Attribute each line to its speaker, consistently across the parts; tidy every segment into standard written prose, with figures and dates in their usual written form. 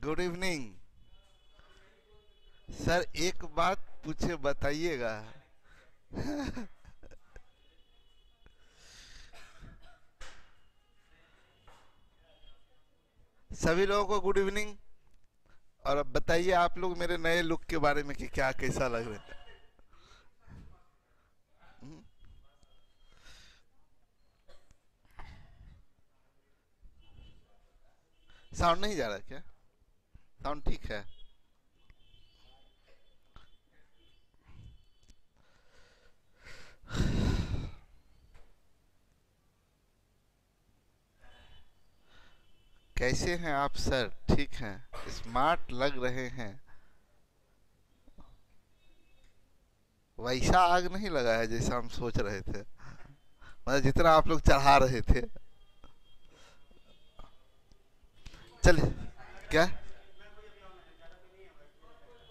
Speaker 1: Good evening. Sir एक बात पूछे बताइएगा। सभी लोगों को गुड इवनिंग। और अब बताइए आप लोग मेरे नए लुक के बारे में कि क्या कैसा लग रहा है। हम्म? साउंड नहीं जा रहा क्या? साउंड ठीक है। कैसे हैं आप सर? ठीक हैं? स्मार्ट लग रहे हैं। वैसा आग नहीं लगा है जैसा हम सोच रहे थे, मतलब जितना आप लोग चढ़ा रहे थे। चलिए। क्या?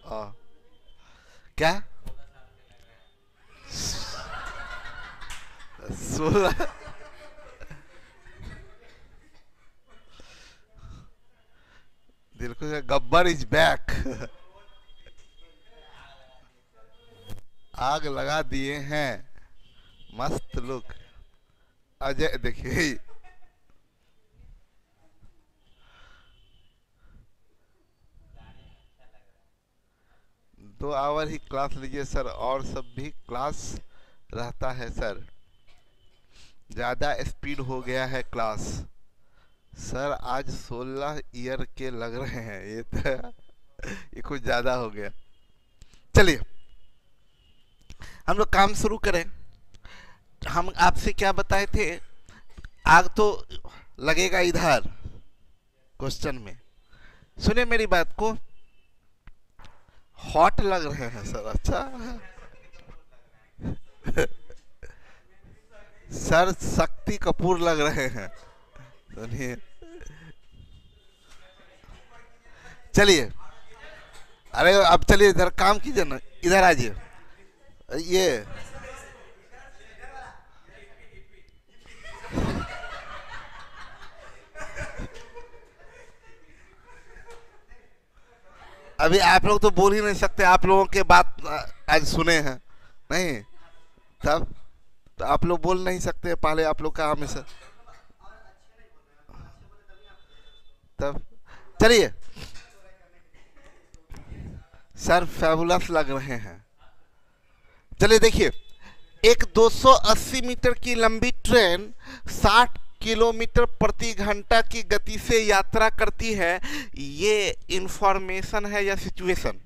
Speaker 1: आ, क्या? 16? दिल को गब्बर इज बैक। आग लगा दिए हैं। मस्त लुक। अजय देखिए। 2 आवर ही क्लास लीजिए सर, और सब भी क्लास रहता है सर। ज़्यादा स्पीड हो गया है क्लास। सर आज 16 ईयर के लग रहे हैं, ये तो ये कुछ ज़्यादा हो गया। चलिए हम लोग काम शुरू करें। हम आपसे क्या बताए थे? आग तो लगेगा इधर क्वेश्चन में। सुने मेरी बात को। हॉट लग रहे हैं सर। अच्छा। सर शक्ति कपूर लग रहे हैं। सुनिए। चलिए। अरे अब चलिए इधर काम कीजिए ना, इधर आइए। ये अभी आप लोग तो बोल ही नहीं सकते, आप लोगों के बात आज सुने हैं नहीं? तब तो आप लोग बोल नहीं सकते, पहले आप लोग का हमेशा। तब चलिए। सर फैबुलस लग रहे हैं। चलिए देखिए। एक 280 मीटर की लंबी ट्रेन 60 किलोमीटर प्रति घंटा की गति से यात्रा करती है। ये इंफॉर्मेशन है या सिचुएशन?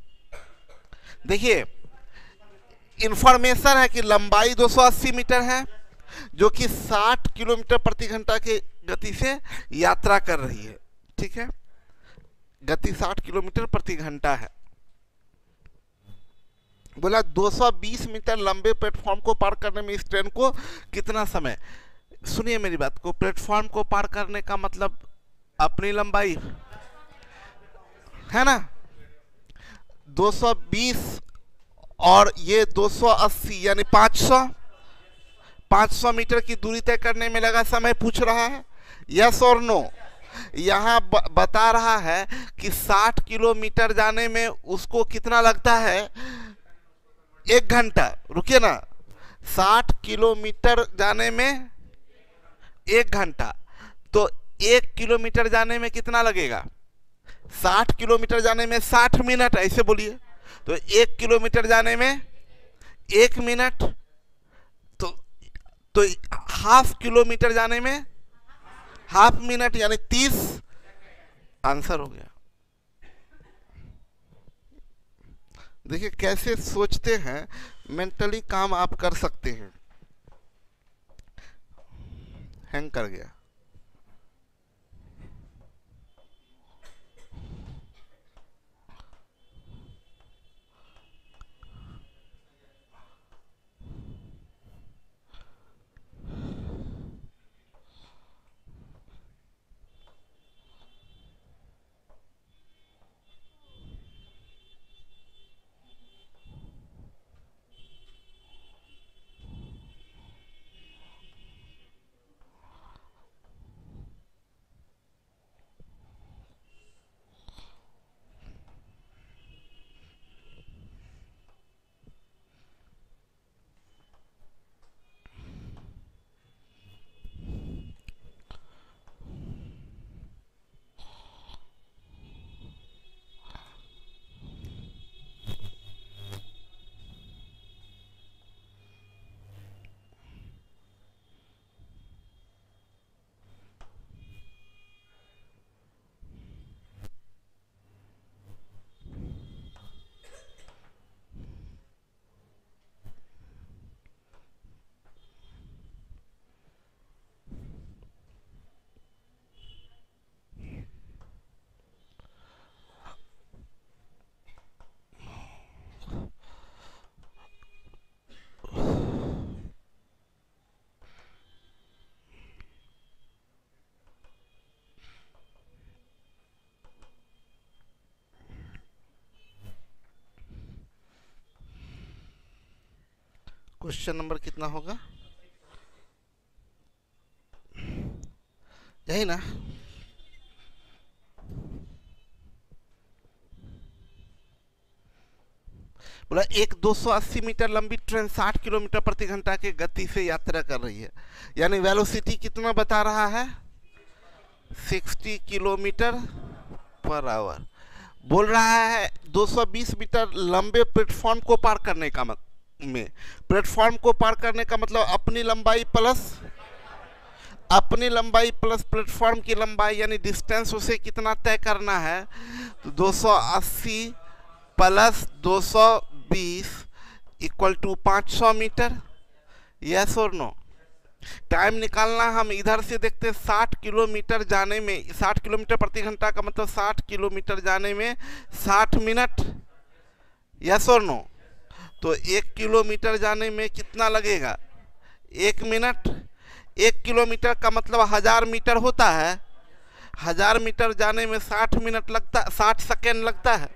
Speaker 1: देखिए, इंफॉर्मेशन है कि लंबाई 280 मीटर है, जो कि 60 किलोमीटर प्रति घंटा की गति से यात्रा कर रही है। ठीक है। गति 60 किलोमीटर प्रति घंटा है। बोला 220 मीटर लंबे प्लेटफॉर्म को पार करने में इस ट्रेन को कितना समय। सुनिए मेरी बात को, प्लेटफॉर्म को पार करने का मतलब अपनी लंबाई है ना। 220 और ये 280 यानी 500। 500 मीटर की दूरी तय करने में लगा समय पूछ रहा है, यस और नो। यहाँ बता रहा है कि 60 किलोमीटर जाने में उसको कितना लगता है, 1 घंटा। रुकिए ना। 60 किलोमीटर जाने में 1 घंटा। तो 1 किलोमीटर जाने में कितना लगेगा? 60 किलोमीटर जाने में 60 मिनट, ऐसे बोलिए। तो 1 किलोमीटर जाने में 1 मिनट। तो तो हाफ किलोमीटर जाने में हाफ मिनट यानी 30। आंसर हो गया। देखिए कैसे सोचते हैं, मेंटली काम आप कर सकते हैं। हैंग कर गया। क्वेश्चन नंबर कितना होगा, यही ना। बोला एक 280 मीटर लंबी ट्रेन 60 किलोमीटर प्रति घंटा की गति से यात्रा कर रही है, यानी वेलोसिटी कितना बता रहा है, 60 किलोमीटर पर आवर। बोल रहा है 220 मीटर लंबे प्लेटफॉर्म को पार करने का प्लेटफॉर्म को पार करने का मतलब अपनी लंबाई प्लस प्लेटफॉर्म की लंबाई, यानी डिस्टेंस उसे कितना तय करना है, तो 280 plus 220 equal to 500 metre. Yes और नो। टाइम निकालना, हम इधर से देखते हैं 60 किलोमीटर जाने में, 60 किलोमीटर प्रति घंटा का मतलब 60 किलोमीटर जाने में 60 मिनट। यस और नो। तो 1 किलोमीटर जाने में कितना लगेगा, 1 मिनट। 1 किलोमीटर का मतलब 1000 मीटर होता है, 1000 मीटर जाने में 60 मिनट लगता, 60 सेकेंड लगता है।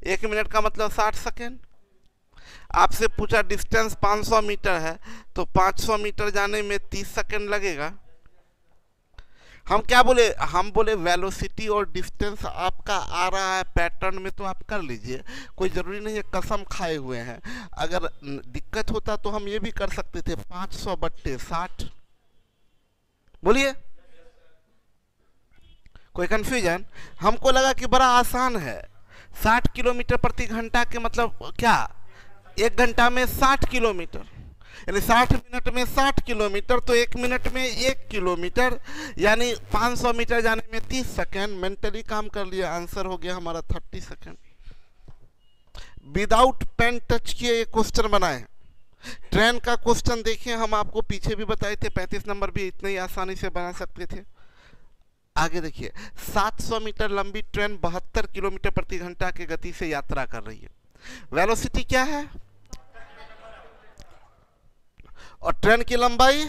Speaker 1: 1 मिनट का मतलब 60 सेकेंड। आपसे पूछा डिस्टेंस 500 मीटर है, तो 500 मीटर जाने में 30 सेकेंड लगेगा। हम क्या बोले, हम बोले वेलोसिटी और डिस्टेंस आपका आ रहा है पैटर्न में तो आप कर लीजिए, कोई ज़रूरी नहीं है कसम खाए हुए हैं। अगर दिक्कत होता तो हम ये भी कर सकते थे 500/60। बोलिए, कोई कंफ्यूजन? हमको लगा कि बड़ा आसान है। 60 किलोमीटर प्रति घंटा के मतलब क्या, 1 घंटा में 60 किलोमीटर, यानी 60 मिनट में 60 किलोमीटर, तो 1 मिनट में 1 किलोमीटर, यानी 500 मीटर जाने में 30 सेकेंड। मेंटली काम कर लिया, आंसर हो गया हमारा 30 सेकेंड। विदाउट पेन टच किए ये क्वेश्चन बनाए। ट्रेन का क्वेश्चन देखिए, हम आपको पीछे भी बताए थे, 35 नंबर भी इतने ही आसानी से बना सकते थे। आगे देखिए, 700 मीटर लंबी ट्रेन 72 किलोमीटर प्रति घंटा की गति से यात्रा कर रही है। वेलोसिटी क्या है और ट्रेन की लंबाई।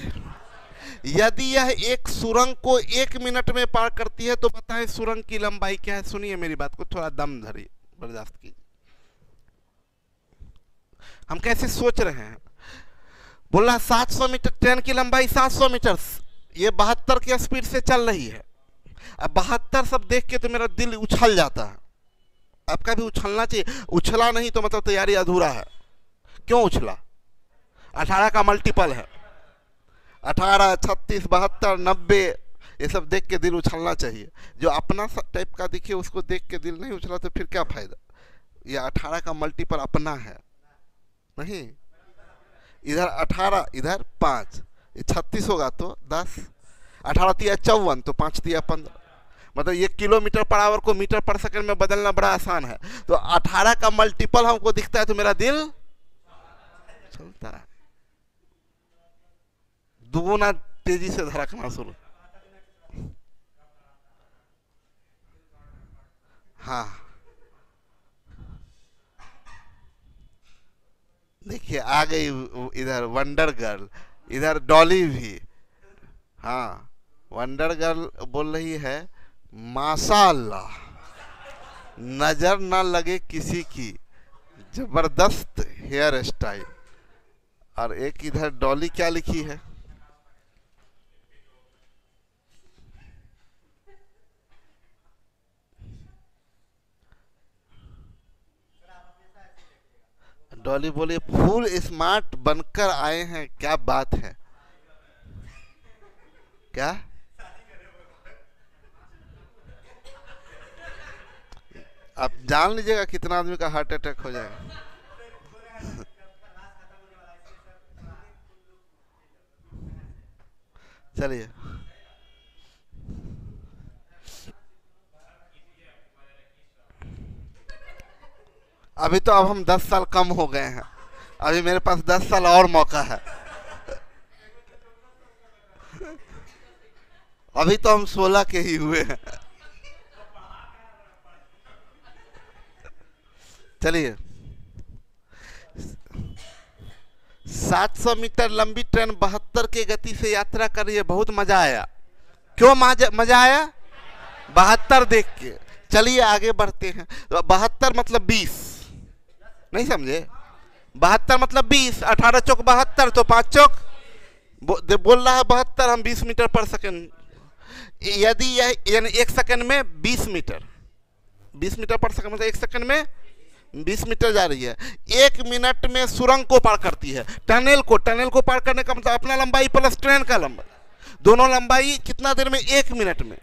Speaker 1: यदि यह एक सुरंग को 1 मिनट में पार करती है तो बताएं सुरंग की लंबाई क्या है। सुनिए मेरी बात को, थोड़ा दम धरिए, बर्दाश्त कीजिए। हम कैसे सोच रहे हैं, बोला 700 मीटर, ट्रेन की लंबाई 700 मीटर, ये 72 की स्पीड से चल रही है। अब 72 सब देख के तो मेरा दिल उछल जाता है, आपका भी उछलना चाहिए। उछला नहीं तो मतलब तैयारी अधूरा है। क्यों उछला, 18 का मल्टीपल है, 18, 36, 72, 90, ये सब देख के दिल उछलना चाहिए। जो अपना टाइप का दिखे उसको देख के दिल नहीं उछला तो फिर क्या फायदा। ये 18 का मल्टीपल अपना है नहीं, इधर 18, इधर 5, ये 36 होगा तो 10, 18 तिया 54, तो 5 तिया 15, मतलब ये किलोमीटर पर आवर को मीटर पर सेकंड में बदलना बड़ा आसान है। तो 18 का मल्टीपल हमको दिखता है तो मेरा दिल चलता है, दुगुना तेजी से धड़कना शुरू। हाँ देखिए आ गई इधर वंडर गर्ल, इधर डॉली भी। हाँ वंडर गर्ल बोल रही है माशाअल्लाह, नजर ना लगे किसी की, जबरदस्त हेयर स्टाइल। और एक इधर डॉली क्या लिखी है, डॉली बोले फुल स्मार्ट बनकर आए हैं, क्या बात है। क्या आप जान लीजिएगा कितना आदमी का हार्ट अटैक हो जाएगा। चलिए अभी तो अब हम 10 साल कम हो गए हैं, अभी मेरे पास 10 साल और मौका है। अभी तो हम 16 के ही हुए हैं। चलिए 700 मीटर लंबी ट्रेन 72 की गति से यात्रा कर रही है। बहुत मजा आया। क्यों मजा आया? 72 देख के। चलिए आगे बढ़ते हैं। 72 मतलब 20, नहीं समझे? 72 मतलब 20, 18 चौक 72, तो 5 चौक बोल रहा है 72, हम 20 मीटर पर सेकंड। यदि यह यानी 1 सेकंड में 20 मीटर, 20 मीटर पर सेकंड मतलब 1 सेकंड में 20 मीटर जा रही है। 1 मिनट में सुरंग को पार करती है। टनल को पार करने का मतलब अपना लंबाई प्लस ट्रेन का लंबाई, दोनों लंबाई कितना देर में? 1 मिनट में।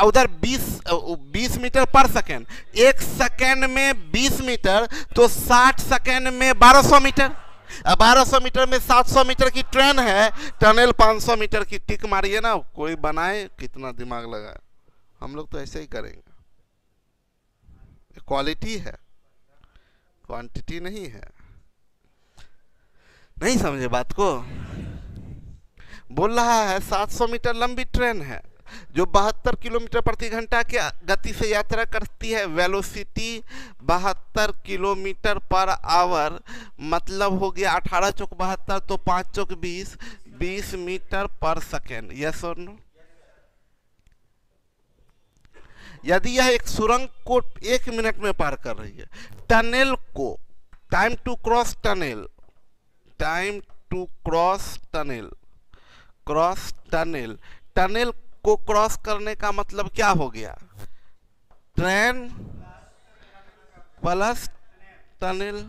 Speaker 1: उधर 20 मीटर पर सेकंड, 1 सेकंड में 20 मीटर, तो 60 सेकंड में 1200 मीटर। अब 1200 मीटर में 700 मीटर की ट्रेन है, टनल 500 मीटर की। टिक मारिए ना, कोई बनाए, कितना दिमाग लगाए। हम लोग तो ऐसे ही करेंगे। क्वालिटी है, क्वांटिटी नहीं है। नहीं समझे बात को? बोल रहा है 700 मीटर लंबी ट्रेन है जो 72 किलोमीटर प्रति घंटा के गति से यात्रा करती है। वेलोसिटी 72 किलोमीटर पर आवर, मतलब हो गया 18 चौक 72, तो 5 चौक 20, 20 मीटर पर सेकेंड। यस और नो? यदि यह एक सुरंग को 1 मिनट में पार कर रही है, टनल को time to cross tunnel, tunnel को क्रॉस करने का मतलब क्या हो गया? Train plus tunnel.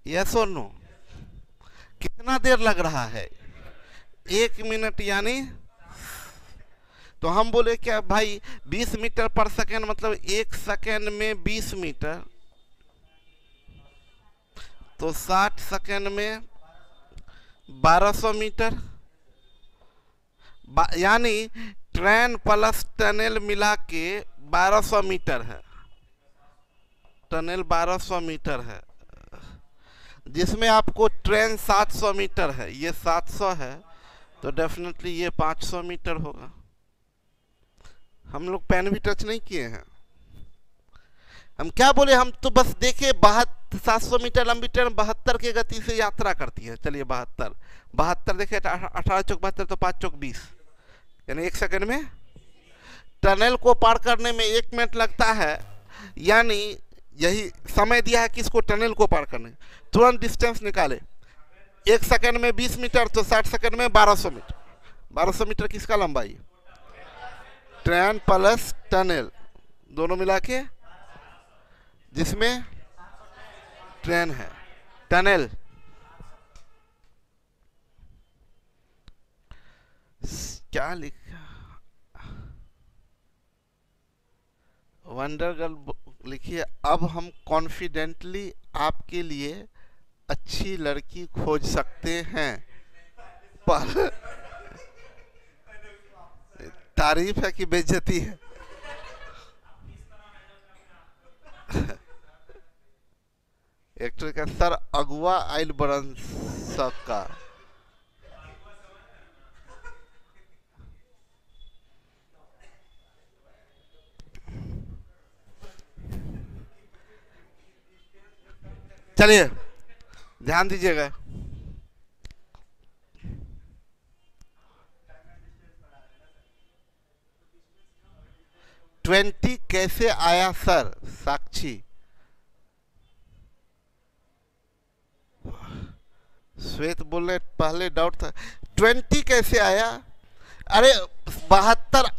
Speaker 1: यस और नो? कितना देर लग रहा है? 1 मिनट, यानी तो हम बोले क्या भाई 20 मीटर पर सेकेंड मतलब 1 सेकेंड में 20 मीटर, तो 60 सेकेंड में 1200 मीटर, यानी ट्रेन प्लस टनल मिला के 1200 मीटर है। टनल 1200 मीटर है, जिसमें आपको ट्रेन 700 मीटर है, ये 700 है, तो डेफिनेटली ये 500 मीटर होगा। हम लोग पेन भी टच नहीं किए हैं। हम क्या बोले? हम तो बस देखे 700 मीटर लंबी ट्रेन 72 की गति से यात्रा करती है। चलिए 72 देखे, 18 चौक 72, तो 5 चौक 20, यानी 1 सेकंड में। टनल को पार करने में 1 मिनट लगता है, यानी यही समय दिया है किसको? टनल को पार करने। तुरंत डिस्टेंस निकाले, 1 सेकंड में 20 मीटर, तो 60 सेकंड में 1200 मीटर। 1200 मीटर किसका लंबाई? ट्रेन प्लस टनल दोनों मिला के, जिसमें ट्रेन है, टनल। क्या लिखा? वंडर गर्ल लिखिए, अब हम कॉन्फिडेंटली आपके लिए अच्छी लड़की खोज सकते हैं। पर तारीफ है कि बेइज्जती है? एक्टर का सर अगुआ आइल बरन का। चलिए ध्यान दीजिएगा। ट्वेंटी कैसे आया सर? साक्षी। श्वेत बोल रहे पहले डाउट था 20 कैसे आया। अरे 72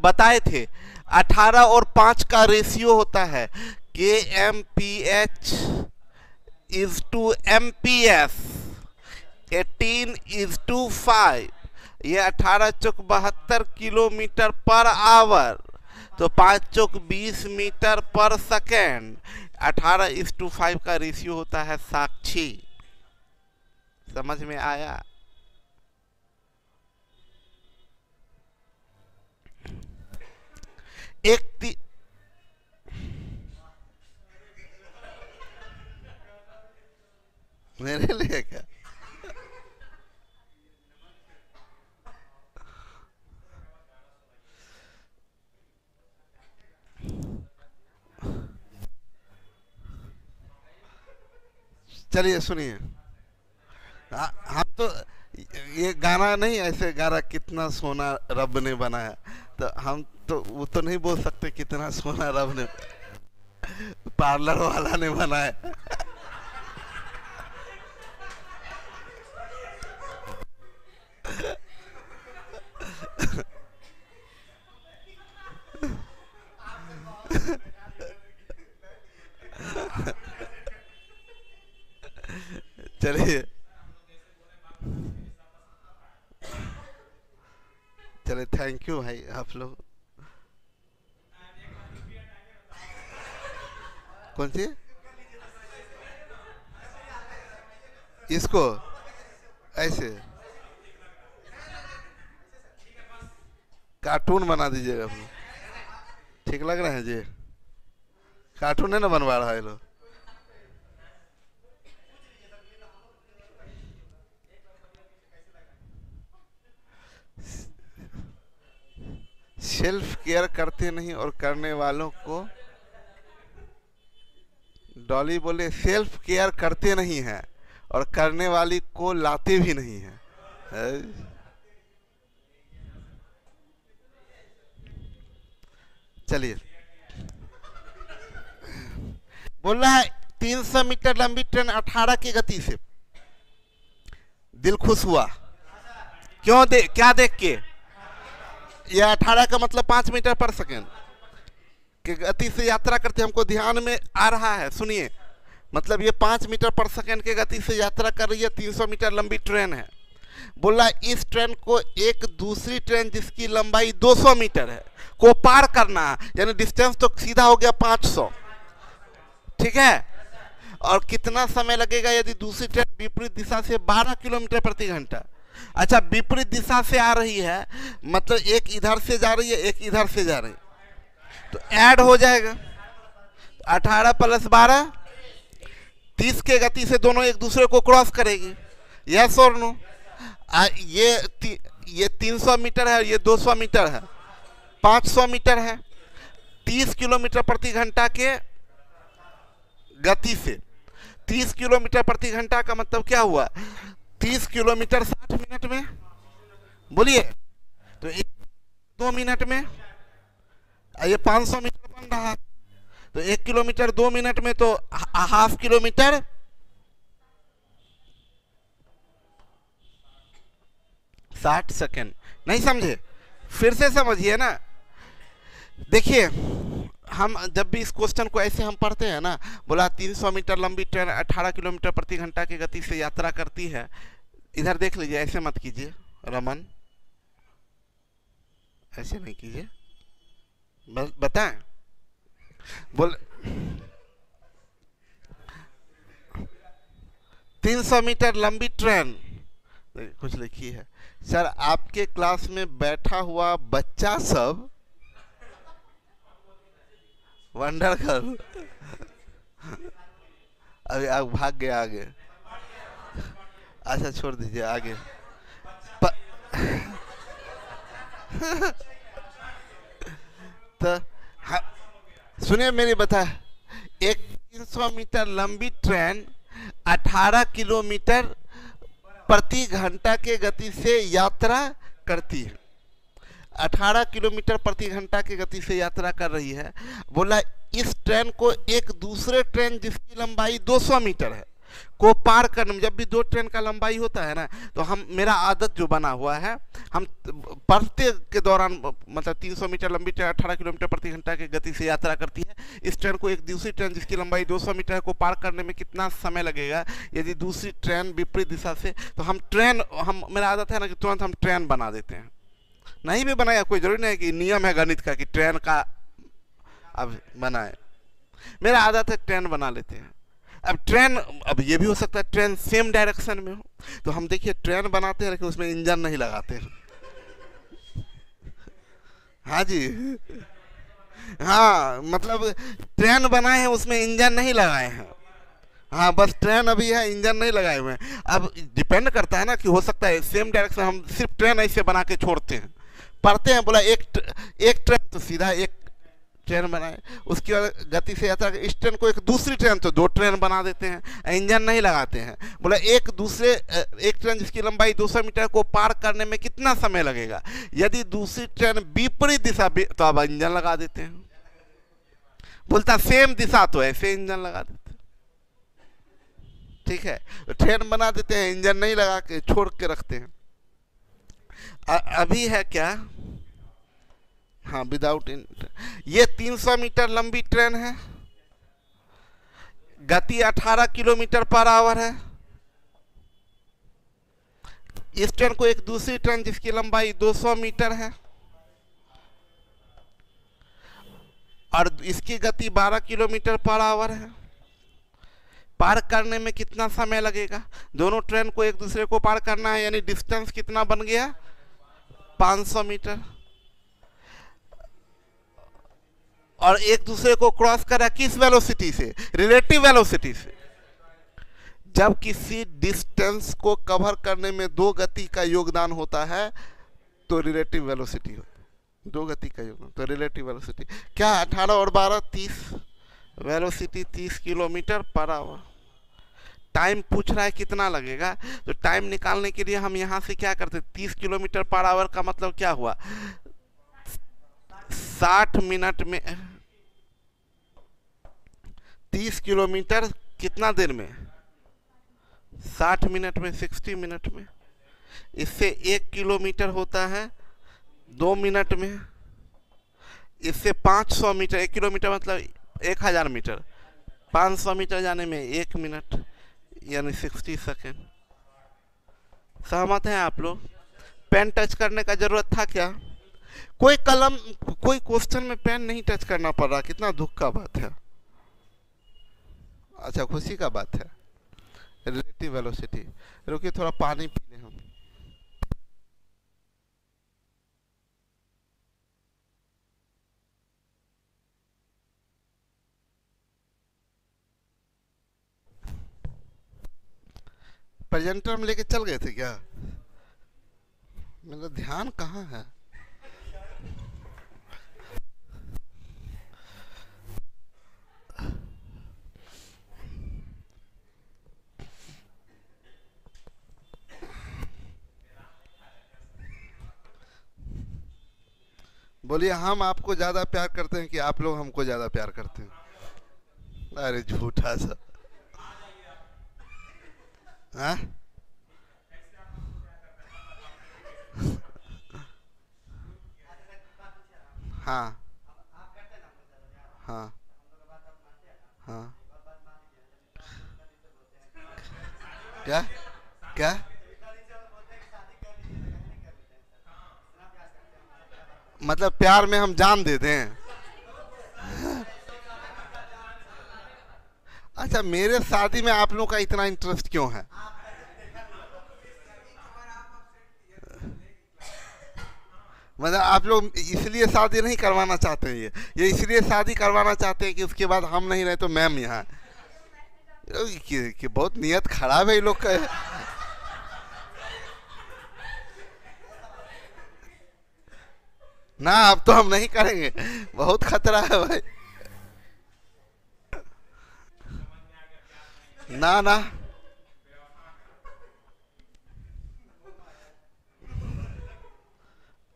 Speaker 1: बताए थे, 18 और 5 का रेशियो होता है, KMPH is to MPS, 18 is to 5। ये 18 चौक 72 किलोमीटर पर आवर, तो 5 चौक 20 मीटर पर सेकेंड। 18:5 का रेशियो होता है साक्षी। समझ में आया? एक मेरे लिए क्या? चलिए सुनिए, हम तो ये गाना नहीं ऐसे गाना कितना सोना रब ने बनाया, तो हम तो वो तो नहीं बोल सकते कितना सोना रब ने, पार्लर वाला ने बनाया। चलिए चलिए, थैंक यू भाई आप लोग। कौन सी? इसको ऐसे कार्टून बना दीजिएगा अपना। ठीक लग रहे हैं जी? कार्टून है ना बनवा रहा है लोग। सेल्फ केयर करते नहीं और करने वालों को, डॉली बोले सेल्फ केयर करते नहीं हैं और करने वाली को लाते भी नहीं हैं। चलिए, बोल रहा है 300 मीटर लंबी ट्रेन 18 की गति से। दिल खुश हुआ क्यों? क्या देख के? यह 18 का मतलब 5 मीटर पर सेकेंड की गति से यात्रा करते हमको ध्यान में आ रहा है। सुनिए, मतलब ये 5 मीटर पर सेकेंड की गति से यात्रा कर रही है, 300 मीटर लंबी ट्रेन है। बोला इस ट्रेन को एक दूसरी ट्रेन जिसकी लंबाई 200 मीटर है को पार करना है, यानी डिस्टेंस तो सीधा हो गया 500। ठीक है, और कितना समय लगेगा यदि दूसरी ट्रेन विपरीत दिशा से 12 किलोमीटर प्रति घंटा। अच्छा, विपरीत दिशा से आ रही है मतलब एक इधर से जा रही है, एक इधर से जा रही है, तो ऐड हो जाएगा 18 + 12 30 के गति से दोनों एक दूसरे को क्रॉस करेगी। यस और नो? ये 300 मीटर है, ये 200 मीटर है, 500 मीटर है, 30 किलोमीटर प्रति घंटा के गति से। 30 किलोमीटर प्रति घंटा का मतलब क्या हुआ? 30 किलोमीटर 60 मिनट में, बोलिए तो 2 मिनट में। ये 500 मीटर बन रहा है तो 1 किलोमीटर 2 मिनट में, तो हाफ किलोमीटर 60 सेकेंड। नहीं समझे? फिर से समझिए ना। देखिए, हम जब भी इस क्वेश्चन को ऐसे हम पढ़ते हैं ना, बोला 300 मीटर लंबी ट्रेन 18 किलोमीटर प्रति घंटा की गति से यात्रा करती है। इधर देख लीजिए, ऐसे मत कीजिए रमन, ऐसे नहीं कीजिए, बताएं। बोल 300 मीटर लंबी ट्रेन कुछ लिखी है। सर, आपके क्लास में बैठा हुआ बच्चा सब वंडर गर्ल अभी आप भाग गया आगे। अच्छा, छोड़ दीजिए आगे। तो सुनिए मेरी बता, एक 300 मीटर लंबी ट्रेन 18 किलोमीटर प्रति घंटा के गति से यात्रा करती है। 18 किलोमीटर प्रति घंटा की गति से यात्रा कर रही है। बोला इस ट्रेन को एक दूसरे ट्रेन जिसकी लंबाई 200 मीटर है को पार करने में, जब भी 2 ट्रेन का लंबाई होता है ना, तो हम, मेरा आदत जो बना हुआ है, हम पढ़ते के दौरान मतलब 300 मीटर लंबी ट्रेन 18 किलोमीटर प्रति घंटा की गति से यात्रा करती है। इस ट्रेन को एक दूसरी ट्रेन जिसकी लंबाई 200 मीटर है को पार करने में कितना समय लगेगा यदि दूसरी ट्रेन विपरीत दिशा से। तो हम मेरा आदत है ना कि तुरंत हम ट्रेन बना देते हैं। नहीं भी बनाया कोई जरूरी नहीं कि नियम है गणित का कि ट्रेन का अब बनाए। मेरा आदत है ट्रेन बना लेते हैं। अब ट्रेन, अब ये भी हो सकता है ट्रेन सेम डायरेक्शन में हो, तो हम देखिए ट्रेन बनाते हैं लेकिन उसमें इंजन नहीं लगाते हैं। हाँ जी, हाँ, मतलब ट्रेन बनाए हैं उसमें इंजन नहीं लगाए हैं। हाँ, बस ट्रेन अभी है, इंजन नहीं लगाए हुए हैं। अब डिपेंड करता है ना कि हो सकता है सेम डायरेक्शन, हम सिर्फ ट्रेन ऐसे बना के छोड़ते हैं, पढ़ते हैं। बोला एक ट्रेन तो सीधा एक ट्रेन बनाए, उसकी गति से यात्रा, इस ट्रेन को एक दूसरी ट्रेन तो 2 ट्रेन बना देते हैं, इंजन नहीं लगाते हैं। बोला एक ट्रेन जिसकी लंबाई 200 मीटर को पार करने में कितना समय लगेगा यदि दूसरी ट्रेन विपरीत दिशा, तो अब इंजन लगा देते हैं। बोलता सेम दिशा तो ऐसे इंजन लगा देते हैं। ठीक है, तो ट्रेन बना देते हैं, इंजन नहीं लगा के छोड़ के रखते हैं। अभी है क्या? हाँ, विदाउट ये 300 मीटर लंबी ट्रेन है, गति 18 किलोमीटर पर आवर है। इस ट्रेन को एक दूसरी ट्रेन जिसकी लंबाई 200 मीटर है और इसकी गति 12 किलोमीटर पर आवर है। पार करने में कितना समय लगेगा? दोनों ट्रेन को एक दूसरे को पार करना है, यानी डिस्टेंस कितना बन गया? 500 मीटर। और एक दूसरे को क्रॉस करा किस वेलोसिटी से? रिलेटिव वेलोसिटी से। जब किसी डिस्टेंस को कवर करने में दो गति का योगदान होता है तो रिलेटिव वेलोसिटी होती है। दो गति का योगदान तो रिलेटिव वेलोसिटी क्या? 18 और 12 30, velocity 30 kilometre per hour. Time पूछ रहा है कितना लगेगा, तो टाइम निकालने के लिए हम यहां से क्या करते? 30 किलोमीटर पर आवर का मतलब क्या हुआ? 60 मिनट में 30 किलोमीटर कितना देर में? 60 मिनट में, 60 मिनट में। इससे 1 किलोमीटर होता है 2 मिनट में। इससे 500 मीटर, 1 किलोमीटर मतलब 1000 मीटर, 500 मीटर जाने में 1 मिनट यानी 60 सेकेंड। सहमत हैं आप लोग? पेन टच करने का जरूरत था क्या? कोई कलम, कोई क्वेश्चन में पेन नहीं टच करना पड़ रहा, कितना दुख का बात है। अच्छा, खुशी का बात है। Relative velocity. रुकिए थोड़ा पानी पी लें हम। प्रेजेंटर में लेके चल गए थे क्या? मेरा ध्यान कहाँ है? बोलिए, हम आपको ज्यादा प्यार करते हैं कि आप लोग हमको ज्यादा प्यार करते हैं? अरे झूठा सा। हाँ? हाँ हाँ हाँ। क्या क्या? मतलब प्यार में हम जान दे दें? अच्छा, मेरे शादी में आप लोगों का इतना इंटरेस्ट क्यों है? मतलब आप लोग इसलिए शादी नहीं करवाना चाहते हैं? ये इसलिए शादी करवाना चाहते हैं कि उसके बाद हम नहीं रहे तो मैम यहाँ कि बहुत नियत खराब है ये लोग का। ना, अब तो हम नहीं करेंगे, बहुत खतरा है भाई। ना ना,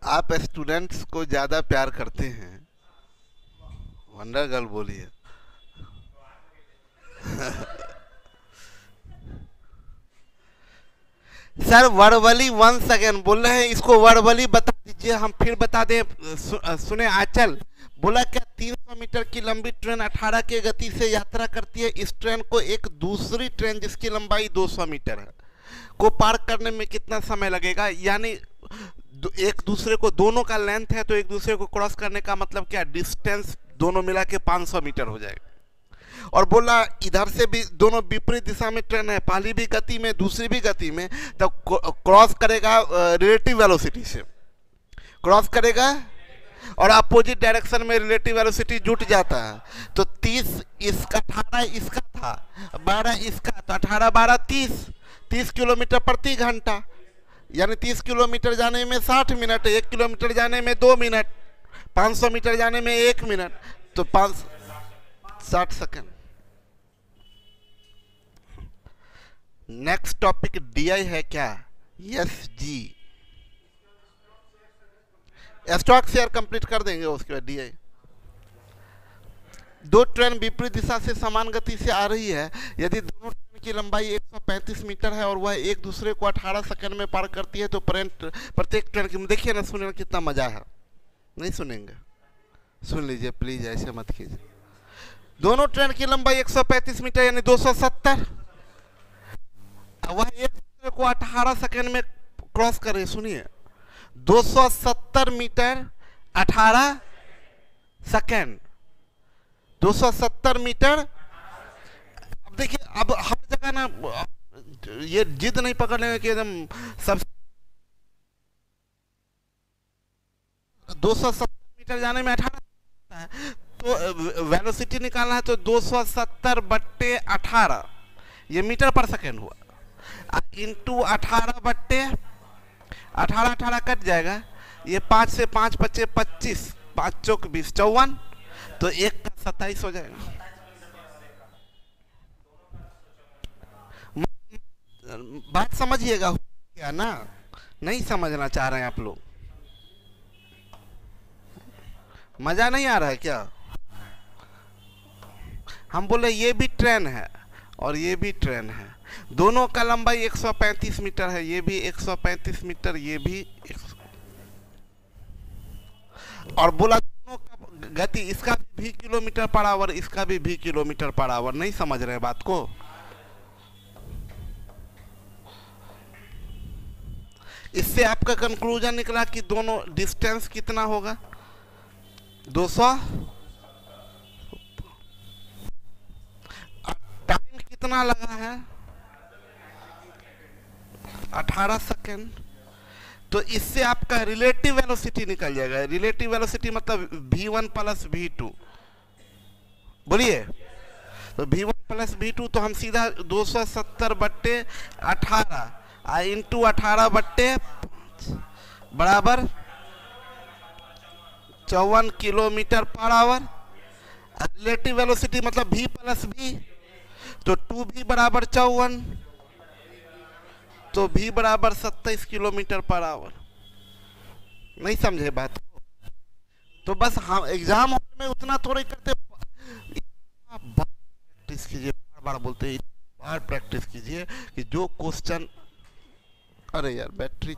Speaker 1: आप स्टूडेंट्स को ज्यादा प्यार करते हैं। वंडर गर्ल बोलिए। सर वर्बली 1 सेकेंड बोल रहे हैं, इसको वर्बली बता दीजिए, हम फिर बता दें। सुने आंचल बोला क्या? 300 मीटर की लंबी ट्रेन 18 की गति से यात्रा करती है। इस ट्रेन को एक दूसरी ट्रेन जिसकी लंबाई 200 मीटर है को पार करने में कितना समय लगेगा? यानी एक दूसरे को, दोनों का लेंथ है तो एक दूसरे को क्रॉस करने का मतलब क्या? डिस्टेंस दोनों मिला के 500 मीटर हो जाएगा। और बोला इधर से भी दोनों विपरीत दिशा में ट्रेन है, पहली भी गति में दूसरी भी गति में, तब क्रॉस करेगा रिलेटिव वेलोसिटी से क्रॉस करेगा और अपोजिट डायरेक्शन में रिलेटिव वेलोसिटी जुट जाता है। तो 30 इसका, 18 इसका था, 12 इसका, तो 18 12 30 किलोमीटर प्रति घंटा, यानी 30 किलोमीटर जाने में 60 मिनट, 1 किलोमीटर जाने में 2 मिनट, 500 मीटर जाने में 1 मिनट, तो 60 सेकेंड। नेक्स्ट टॉपिक डीआई है क्या? यस जी, स्टॉक शेयर कंप्लीट कर देंगे, उसके बाद डीआई। दो ट्रेन विपरीत दिशा से समान गति से आ रही है। यदि दोनों ट्रेन की लंबाई 135 मीटर है और वह एक दूसरे को 18 सेकंड में पार करती है तो प्रत्येक ट्रेन की, देखिए ना, सुनने में कितना मजा है। नहीं सुनेंगे? सुन लीजिए प्लीज, ऐसे मत कीजिए। दोनों ट्रेन की लंबाई 135 मीटर यानी 270। वह एक दूसरे को 18 सेकंड में क्रॉस करे। सुनिए, 270 मीटर 18 सेकंड, 270 मीटर। अब देखिए, अब हर जगह ना ये जिद नहीं पकड़ लेंगे कि एकदम सब 270 मीटर जाने में 18 है, तो वेलोसिटी निकालना है तो 270/18 ये मीटर पर सेकेंड हुआ, इंटू 18/18, 18 कट जाएगा, ये 5 से 5 बचे 25, 5 चौक 20, 54, तो 1 का 27 हो जाएगा। बात समझिएगा क्या ना, नहीं समझना चाह रहे हैं आप लोग? मजा नहीं आ रहा है क्या? हम बोले ये भी ट्रेन है और ये भी ट्रेन है, दोनों का लंबाई 135 मीटर है, ये भी 135 मीटर, ये भी 100, और बोला दोनों का गति, इसका भी किलोमीटर पर आवर, इसका भी किलोमीटर पर आवर। नहीं समझ रहे बात को? इससे आपका कंक्लूजन निकला कि दोनों डिस्टेंस कितना होगा, 200। टाइम कितना लगा है, 18 सेकेंड। तो इससे आपका रिलेटिव वेलोसिटी निकल जाएगा। रिलेटिव वेलोसिटी मतलब v1 प्लस v2, बोलिए। तो v1 प्लस v2, तो हम सीधा 270/18 इंटू 18/5 बराबर 54 kilometre per hour. Relative velocity मतलब v प्लस v, तो 2v बराबर 54, तो v बराबर 27 किलोमीटर पर आवर। नहीं समझे बात को? तो बस हम एग्जाम हॉल में उतना थोड़ी करते, प्रैक्टिस कीजिए, बार बार बोलते हैं, बार प्रैक्टिस कीजिए कि जो क्वेश्चन, अरे यार बैटरी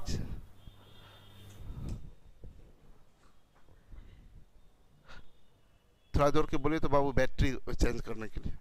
Speaker 1: थोड़ा जोर के बोलिए तो बाबू, बैटरी चेंज करने के लिए।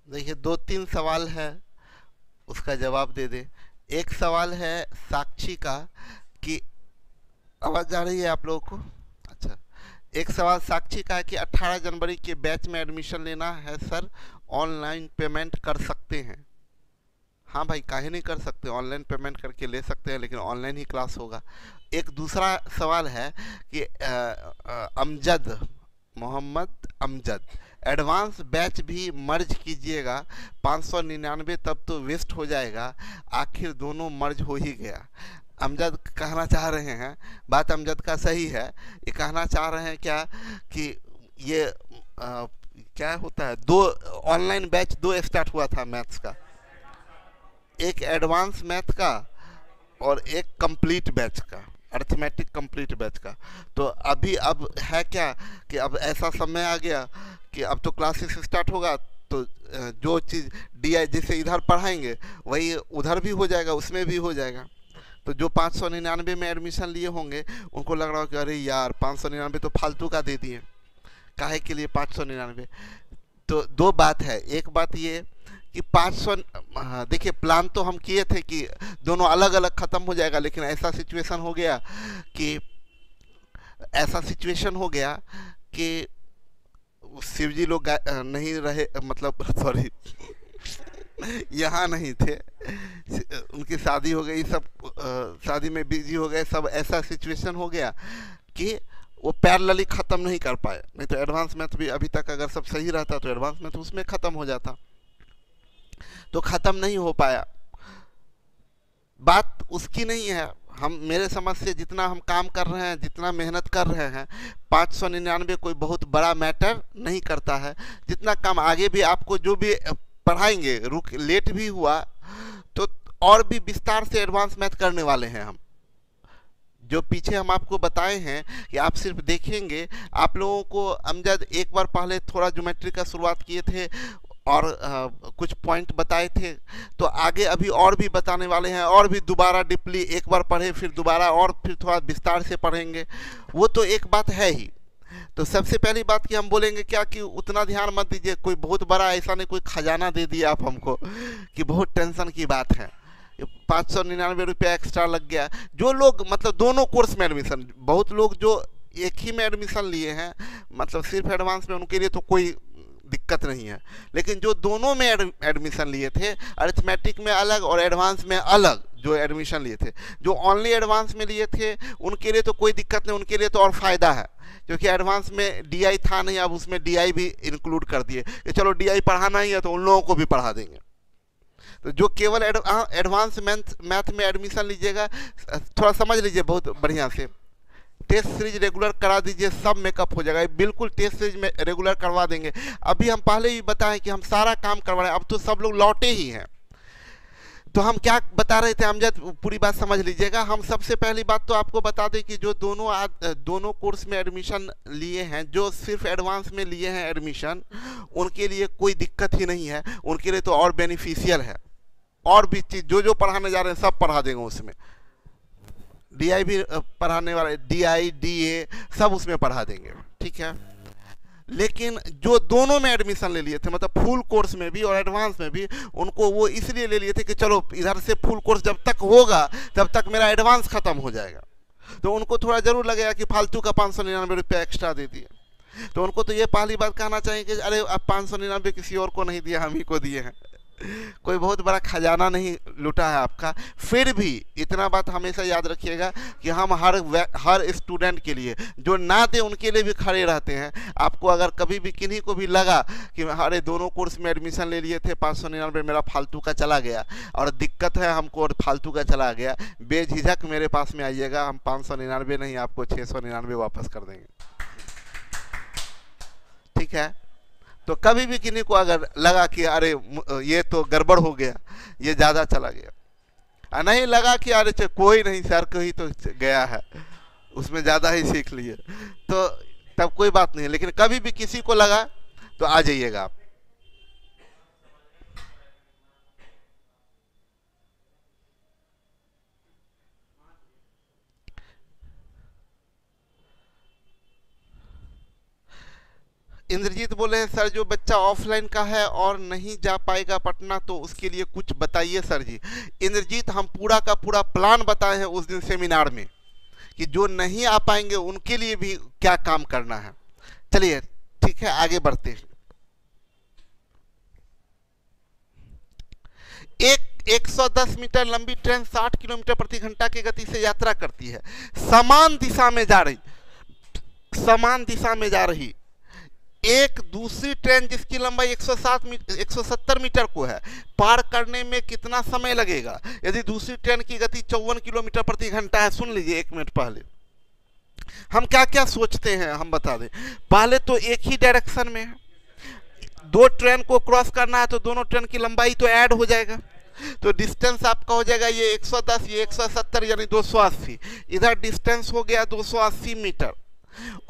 Speaker 1: देखिए, 2-3 सवाल है, उसका जवाब दे दे। एक सवाल है साक्षी का कि, आवाज जा रही है आप लोगों को? अच्छा। एक सवाल साक्षी का है कि 18 जनवरी के बैच में एडमिशन लेना है सर, ऑनलाइन पेमेंट कर सकते हैं? हाँ भाई, काहे नहीं कर सकते, ऑनलाइन पेमेंट करके ले सकते हैं, लेकिन ऑनलाइन ही क्लास होगा। एक दूसरा सवाल है कि अमजद, मोहम्मद अमजद, एडवांस बैच भी मर्ज कीजिएगा 599, तब तो वेस्ट हो जाएगा, आखिर दोनों मर्ज हो ही गया। अमजद कहना चाह रहे हैं, बात अमजद का सही है, ये कहना चाह रहे हैं क्या कि ये क्या होता है, 2 ऑनलाइन बैच 2 स्टार्ट हुआ था मैथ्स का, एक एडवांस मैथ का और एक कंप्लीट बैच का, अर्थमेटिक कंप्लीट बैच का। तो अभी अब है क्या कि अब ऐसा समय आ गया कि अब तो क्लासेस स्टार्ट होगा, तो जो चीज़ DI जैसे इधर पढ़ाएंगे वही उधर भी हो जाएगा, उसमें भी हो जाएगा। तो जो 599 में एडमिशन लिए होंगे उनको लग रहा हो कि अरे यार 599 तो फालतू का दे दिए, काहे के लिए 599। तो दो बात है, एक बात ये कि 500, देखिए प्लान तो हम किए थे कि दोनों अलग अलग ख़त्म हो जाएगा, लेकिन ऐसा सिचुएशन हो गया कि शिव जी लोग नहीं रहे, मतलब सॉरी यहाँ नहीं थे, उनकी शादी हो गई, सब शादी में बिजी हो गए सब। ऐसा सिचुएशन हो गया कि वो पैरेलली ख़त्म नहीं कर पाए, नहीं तो एडवांस मैथ भी अभी तक अगर सब सही रहता तो एडवांस मैथ उसमें ख़त्म हो जाता, तो ख़त्म नहीं हो पाया। बात उसकी नहीं है, हम मेरे समझ से जितना हम काम कर रहे हैं, जितना मेहनत कर रहे हैं, 599 कोई बहुत बड़ा मैटर नहीं करता है। जितना काम आगे भी आपको जो भी पढ़ाएंगे, लेट भी हुआ तो और भी विस्तार से एडवांस मैथ करने वाले हैं हम। जो पीछे हम आपको बताए हैं कि आप सिर्फ देखेंगे, आप लोगों को अमजद एक बार पहले थोड़ा ज्योमेट्री का शुरुआत किए थे और कुछ पॉइंट बताए थे, तो आगे अभी और भी बताने वाले हैं, और भी दोबारा डीपली एक बार पढ़े फिर दोबारा और फिर थोड़ा विस्तार से पढ़ेंगे, वो तो एक बात है ही। तो सबसे पहली बात कि हम बोलेंगे क्या कि उतना ध्यान मत दीजिए, कोई बहुत बड़ा ऐसा नहीं कोई खजाना दे दिया आप हमको कि बहुत टेंशन की बात है। 599 रुपया एक्स्ट्रा लग गया। जो लोग मतलब दोनों कोर्स में एडमिशन, बहुत लोग जो एक ही में एडमिशन लिए हैं, मतलब सिर्फ एडवांस में, उनके लिए तो कोई दिक्कत नहीं है, लेकिन जो दोनों में एडमिशन लिए थे, अरिथमेटिक में अलग और एडवांस में अलग जो एडमिशन लिए थे, जो ओनली एडवांस में लिए थे उनके लिए तो कोई दिक्कत नहीं, उनके लिए तो और फ़ायदा है, क्योंकि एडवांस में डीआई था नहीं, अब उसमें डीआई भी इंक्लूड कर दिए कि चलो डीआई पढ़ाना ही है तो उन लोगों को भी पढ़ा देंगे। तो जो केवल एडवांस मैथ में एडमिशन लीजिएगा, थोड़ा समझ लीजिए बहुत बढ़िया से, टेस्ट सीरीज रेगुलर करा दीजिए, सब मेकअप हो जाएगा, बिल्कुल टेस्ट सीरीज में रेगुलर करवा देंगे। अभी हम पहले ही बताएं कि हम सारा काम करवा रहे हैं, अब तो सब लोग लौटे ही हैं। तो हम क्या बता रहे थे अमजद, पूरी बात समझ लीजिएगा। हम सबसे पहली बात तो आपको बता दें कि जो दोनों कोर्स में एडमिशन लिए हैं, जो सिर्फ एडवांस में लिए हैं एडमिशन, उनके लिए कोई दिक्कत ही नहीं है, उनके लिए तो और बेनिफिशियल है। और भी चीज़ जो पढ़ाने जा रहे हैं सब पढ़ा देंगे उसमें, डीआई भी पढ़ाने वाले, डीआई डीए सब उसमें पढ़ा देंगे, ठीक है। लेकिन जो दोनों में एडमिशन ले लिए थे, मतलब फुल कोर्स में भी और एडवांस में भी, उनको वो इसलिए ले लिए थे कि चलो इधर से फुल कोर्स जब तक होगा तब तक मेरा एडवांस ख़त्म हो जाएगा, तो उनको थोड़ा ज़रूर लगेगा कि फालतू का 599 रुपया एक्स्ट्रा दे दिए। तो उनको तो ये पहली बात कहना चाहिए कि अरे अब 599 किसी और को नहीं दिया, हम ही को दिए हैं, कोई बहुत बड़ा खजाना नहीं लूटा है आपका। फिर भी इतना बात हमेशा याद रखिएगा कि हम हर स्टूडेंट के लिए, जो ना दे उनके लिए भी खड़े रहते हैं। आपको अगर कभी भी किन्हीं को भी लगा कि अरे दोनों कोर्स में एडमिशन ले लिए थे, 599 मेरा फालतू का चला गया और दिक्कत है हमको और फालतू का चला गया, बेझिझक मेरे पास में आइएगा, हम 599 नहीं आपको 699 वापस कर देंगे, ठीक है। तो कभी भी किन्हीं को अगर लगा कि अरे ये तो गड़बड़ हो गया, ये ज़्यादा चला गया, नहीं लगा कि अरे कोई नहीं सर कोई तो गया है उसमें ज़्यादा ही सीख लिए, तो तब कोई बात नहीं। लेकिन कभी भी किसी को लगा तो आ जाइएगा आप। इंद्रजीत बोले हैं सर जो बच्चा ऑफलाइन का है और नहीं जा पाएगा पटना, तो उसके लिए कुछ बताइए सर जी। इंद्रजीत हम पूरा का पूरा प्लान बताए हैं उस दिन सेमिनार में कि जो नहीं आ पाएंगे उनके लिए भी क्या काम करना है। चलिए ठीक है, आगे बढ़ते हैं। 110 मीटर लंबी ट्रेन 60 किलोमीटर प्रति घंटा की गति से यात्रा करती है, समान दिशा में जा रही एक दूसरी ट्रेन जिसकी लंबाई 170 मीटर को है, पार करने में कितना समय लगेगा यदि दूसरी ट्रेन की गति 54 किलोमीटर प्रति घंटा है। सुन लीजिए, एक मिनट पहले हम क्या क्या सोचते हैं हम बता दें। पहले तो एक ही डायरेक्शन में है, दो ट्रेन को क्रॉस करना है तो दोनों ट्रेन की लंबाई तो ऐड हो जाएगा, तो डिस्टेंस आपका हो जाएगा ये 110 ये 170 यानी 280, इधर डिस्टेंस हो गया 280 मीटर।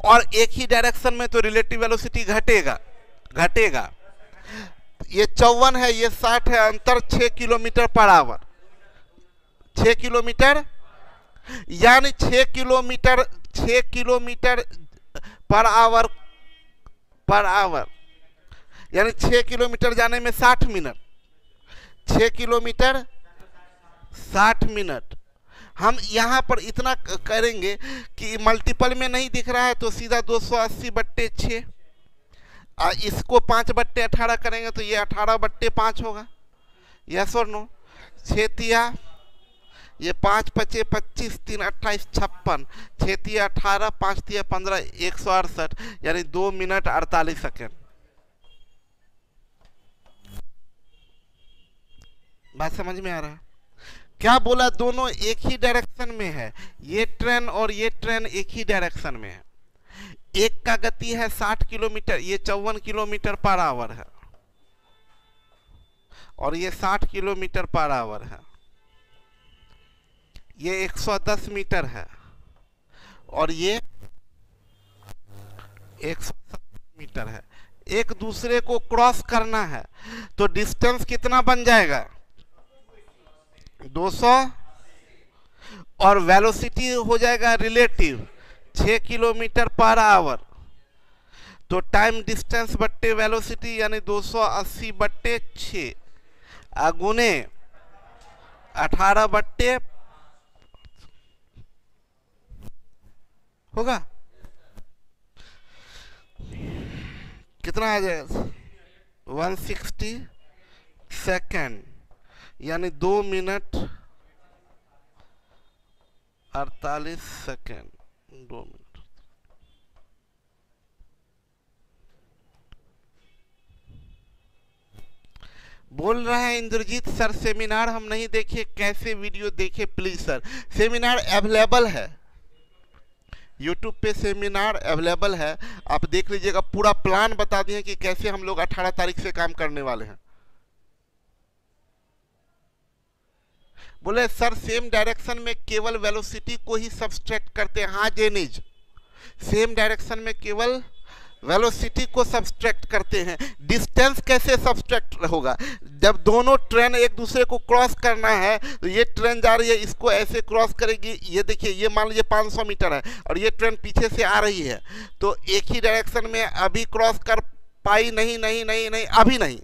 Speaker 1: और एक ही डायरेक्शन में तो रिलेटिव वेलोसिटी घटेगा, ये 54 है ये 60 है, अंतर 6 किलोमीटर पर आवर, 6 किलोमीटर यानी 6 किलोमीटर पर आवर यानी 6 किलोमीटर जाने में 60 मिनट, 6 किलोमीटर 60 मिनट। हम यहाँ पर इतना करेंगे कि मल्टीपल में नहीं दिख रहा है तो सीधा 280/6, इसको 5/18 करेंगे तो ये 18/5 होगा। यस और नो? 6 तिया ये 5 पचे 25, 3 28 56, 6 तिया 18, 5 तिया 15, 168 यानी 2 मिनट 48 सेकेंड। बात समझ में आ रहा है? क्या बोला? दोनों एक ही डायरेक्शन में है, ये ट्रेन और ये ट्रेन एक ही डायरेक्शन में है। एक का गति है 60 किलोमीटर, ये 54 किलोमीटर पर आवर है, और ये 60 किलोमीटर पर आवर है। ये 110 मीटर है और ये 170 मीटर है। एक दूसरे को क्रॉस करना है तो डिस्टेंस कितना बन जाएगा? 200, और वेलोसिटी हो जाएगा रिलेटिव 6 किलोमीटर पर आवर। तो टाइम डिस्टेंस बट्टे वेलोसिटी यानी 280/6 गुने 18/, होगा कितना आ जाएगा? 160 सेकेंड यानी 2 मिनट 48 सेकेंड। 2 मिनट। बोल रहे हैं इंद्रजीत सर सेमिनार हम नहीं देखे, कैसे वीडियो देखे प्लीज सर? सेमिनार अवेलेबल है यूट्यूब पे, सेमिनार अवेलेबल है, आप देख लीजिएगा। पूरा प्लान बता दिए कि कैसे हम लोग 18 तारीख से काम करने वाले हैं। बोले सर सेम डायरेक्शन में केवल वेलोसिटी को ही सब्सट्रैक्ट करते हैं। हाँ जेनिज, सेम डायरेक्शन में केवल वेलोसिटी को सब्सट्रैक्ट करते हैं। डिस्टेंस कैसे सब्सट्रैक्ट होगा? जब दोनों ट्रेन एक दूसरे को क्रॉस करना है तो ये ट्रेन जा रही है, इसको ऐसे क्रॉस करेगी। ये देखिए, ये मान लीजिए 500 मीटर है और ये ट्रेन पीछे से आ रही है, तो एक ही डायरेक्शन में अभी क्रॉस कर पाई नहीं, नहीं नहीं नहीं, अभी नहीं,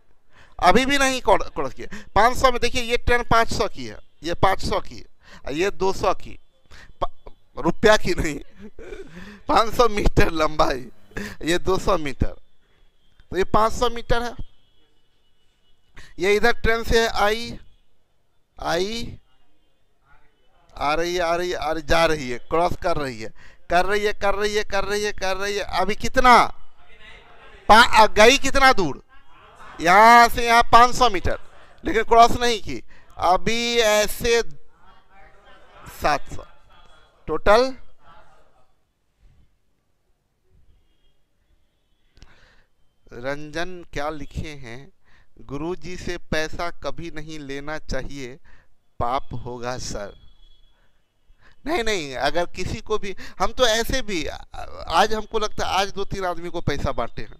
Speaker 1: अभी भी नहीं क्रॉस किया। 500 में देखिए, ये ट्रेन 500 की है, ये 500 की, ये 200 की, रुपया की नहीं 500 मीटर लंबाई, ये 200 मीटर, तो ये 500 मीटर है। ये इधर ट्रेन से आई आ रही है, जा रही है, क्रॉस कर रही है। अभी कितना गई, कितना दूर? यहां से यहाँ 500 मीटर, लेकिन क्रॉस नहीं की। अभी ऐसे 700 टोटल। रंजन क्या लिखे हैं? गुरुजी से पैसा कभी नहीं लेना चाहिए, पाप होगा सर। नहीं, अगर किसी को भी, हम तो ऐसे भी आज हमको लगता है आज 2-3 आदमी को पैसा बांटे हैं,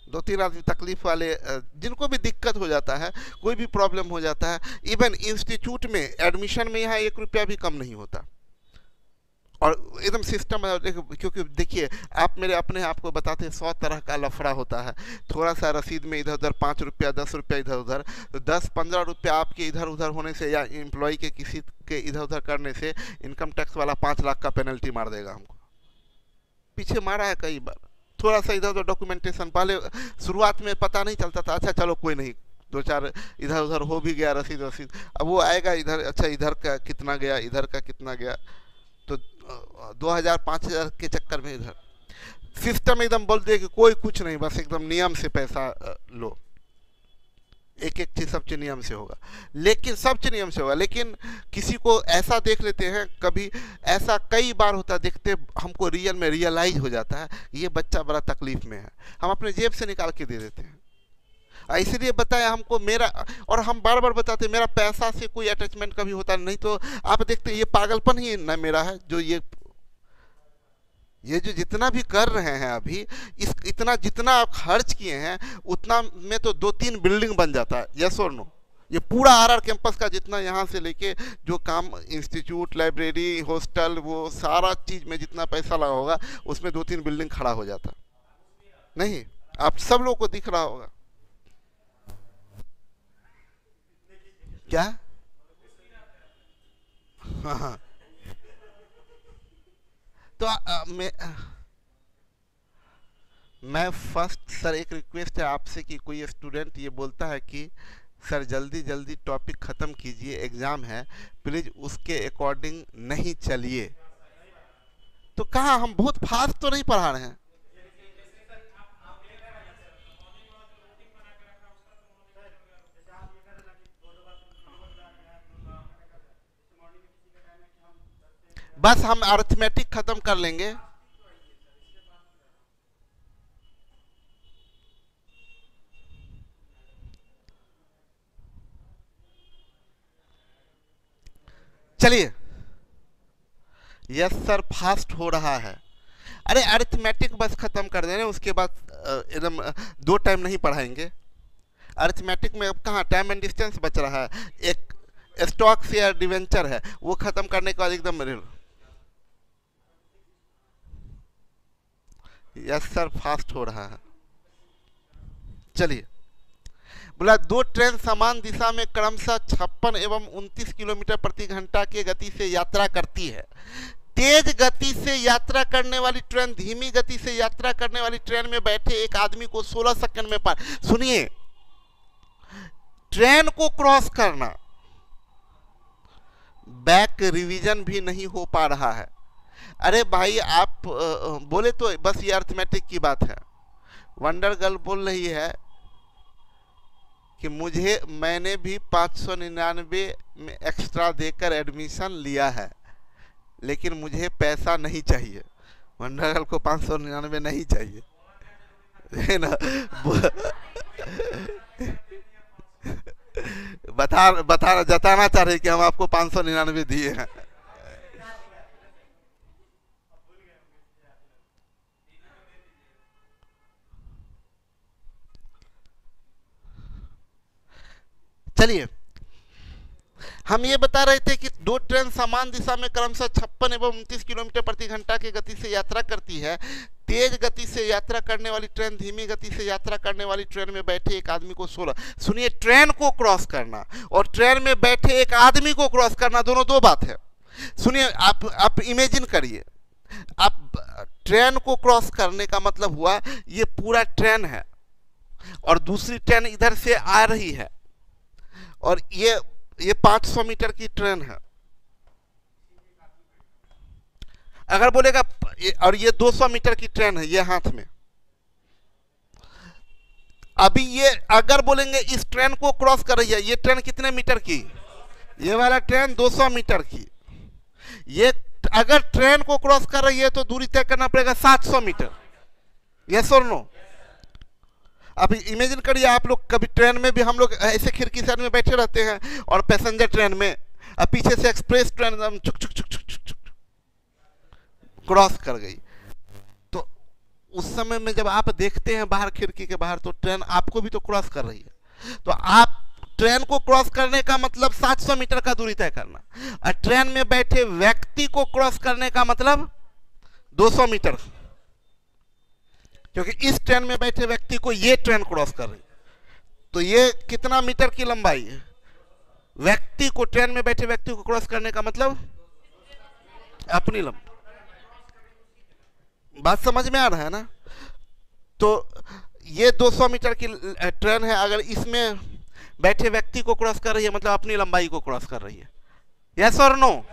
Speaker 1: 2-3 आदमी तकलीफ वाले, जिनको भी दिक्कत हो जाता है, कोई भी प्रॉब्लम हो जाता है। इवन इंस्टीट्यूट में एडमिशन में यहाँ 1 रुपया भी कम नहीं होता, और एकदम सिस्टम है। क्योंकि देखिए, आप मेरे अपने आप को बताते हैं 100 तरह का लफड़ा होता है। थोड़ा सा रसीद में इधर उधर 5 रुपया 10 रुपया इधर उधर, तो 10-15 रुपया आपके इधर उधर होने से या एम्प्लॉय के किसी के इधर उधर करने से इनकम टैक्स वाला 5 लाख का पेनल्टी मार देगा हमको। पीछे मारा है कई बार। थोड़ा सा इधर उधर डॉक्यूमेंटेशन, पहले शुरुआत में पता नहीं चलता था, अच्छा चलो कोई नहीं, 2-4 इधर उधर हो भी गया रसीद, अब वो आएगा इधर, अच्छा इधर का कितना गया, इधर का कितना गया, तो 2000-5000 के चक्कर में इधर सिस्टम एकदम बोल दे कि कोई कुछ नहीं, बस एकदम नियम से पैसा लो। एक चीज सब चीज नियम से होगा, लेकिन सब चीज नियम से होगा, लेकिन किसी को ऐसा देख लेते हैं, कभी ऐसा कई बार होता, देखते हमको रियल में रियलाइज हो जाता है ये बच्चा बड़ा तकलीफ में है, हम अपने जेब से निकाल के दे देते हैं। इसलिए बताया हमको मेरा, और हम बार बार बताते मेरा पैसा से कोई अटैचमेंट कभी होता नहीं। तो आप देखते ये पागलपन ही ना मेरा है, जो ये जो जितना भी कर रहे हैं अभी, इतना जितना आप खर्च किए हैं उतना में तो 2-3 बिल्डिंग बन जाता है। यस और नो? ये पूरा आरआर कैंपस का जितना यहाँ से लेके जो काम, इंस्टीट्यूट, लाइब्रेरी, हॉस्टल, वो सारा चीज में जितना पैसा लगा होगा उसमें 2-3 बिल्डिंग खड़ा हो जाता। नहीं, आप सब लोगों को दिख रहा होगा क्या? हाँ। तो मैं फर्स्ट सर, एक रिक्वेस्ट है आपसे कि कोई स्टूडेंट ये बोलता है कि सर जल्दी जल्दी टॉपिक ख़त्म कीजिए, एग्ज़ाम है, प्लीज़ उसके अकॉर्डिंग नहीं चलिए। तो कहाँ, हम बहुत फास्ट तो नहीं पढ़ा रहे हैं। बस हम अरिथमेटिक ख़त्म कर लेंगे। चलिए, यस सर फास्ट हो रहा है। अरे अरिथमेटिक बस खत्म कर देना, उसके बाद एकदम 2 टाइम नहीं पढ़ाएंगे। अरिथमेटिक में अब कहाँ टाइम एंड डिस्टेंस बच रहा है, एक स्टॉक शेयर डिवेंचर है, वो खत्म करने के बाद एकदम। यस सर फास्ट हो रहा है। चलिए, बोला 2 ट्रेन समान दिशा में क्रमशः 56 एवं 29 किलोमीटर प्रति घंटा की गति से यात्रा करती है। तेज गति से यात्रा करने वाली ट्रेन धीमी गति से यात्रा करने वाली ट्रेन में बैठे एक आदमी को 16 सेकंड में पार। सुनिए, ट्रेन को क्रॉस करना, बैक रिवीजन भी नहीं हो पा रहा है। अरे भाई आप बोले तो बस ये अरिथमेटिक की बात है। वंडर गर्ल बोल रही है कि मैंने भी 599 में एक्स्ट्रा देकर एडमिशन लिया है, लेकिन मुझे पैसा नहीं चाहिए। वंडर गर्ल को 599 नहीं चाहिए, है ना? जताना चाह रहे कि हम आपको 599 दिए हैं। चलिए, हम ये बता रहे थे कि 2 ट्रेन समान दिशा में क्रमशः 56 एवं 29 किलोमीटर प्रति घंटा की गति से यात्रा करती है। तेज गति से यात्रा करने वाली ट्रेन धीमी गति से यात्रा करने वाली ट्रेन में बैठे एक आदमी को 16। सुनिए, ट्रेन को क्रॉस करना और ट्रेन में बैठे एक आदमी को क्रॉस करना दोनों 2 बात है। सुनिए, आप इमेजिन करिए, आप ट्रेन को क्रॉस करने का मतलब हुआ ये पूरा ट्रेन है और दूसरी ट्रेन इधर से आ रही है, और ये 500 मीटर की ट्रेन है। अगर बोलेगा और ये 200 मीटर की ट्रेन है, ये हाथ में। अभी ये अगर बोलेंगे इस ट्रेन को क्रॉस कर रही है, ये ट्रेन कितने मीटर की? ये वाला ट्रेन 200 मीटर की। ये अगर ट्रेन को क्रॉस कर रही है तो दूरी तय करना पड़ेगा 700 मीटर। यस और नो? अब इमेजिन करिए, आप लोग कभी ट्रेन में भी, हम लोग ऐसे खिड़की साइड में बैठे रहते हैं और पैसेंजर ट्रेन में, अब पीछे से एक्सप्रेस ट्रेन चुक चुक चुक चुक चुक क्रॉस कर गई, तो उस समय में जब आप देखते हैं बाहर, खिड़की के बाहर, तो ट्रेन आपको भी तो क्रॉस कर रही है। तो आप ट्रेन को क्रॉस करने का मतलब 700 मीटर का दूरी तय करना, और ट्रेन में बैठे व्यक्ति को क्रॉस करने का मतलब 200 मीटर, क्योंकि इस ट्रेन में बैठे व्यक्ति को ये ट्रेन क्रॉस कर रही। तो ये कितना मीटर की लंबाई है? व्यक्ति को, ट्रेन में बैठे व्यक्ति को क्रॉस करने का मतलब अपनी लंबाई। बात समझ में आ रहा है ना? तो ये 200 मीटर की ट्रेन है, अगर इसमें बैठे व्यक्ति को क्रॉस कर रही है मतलब अपनी लंबाई को क्रॉस कर रही है। यस और नो?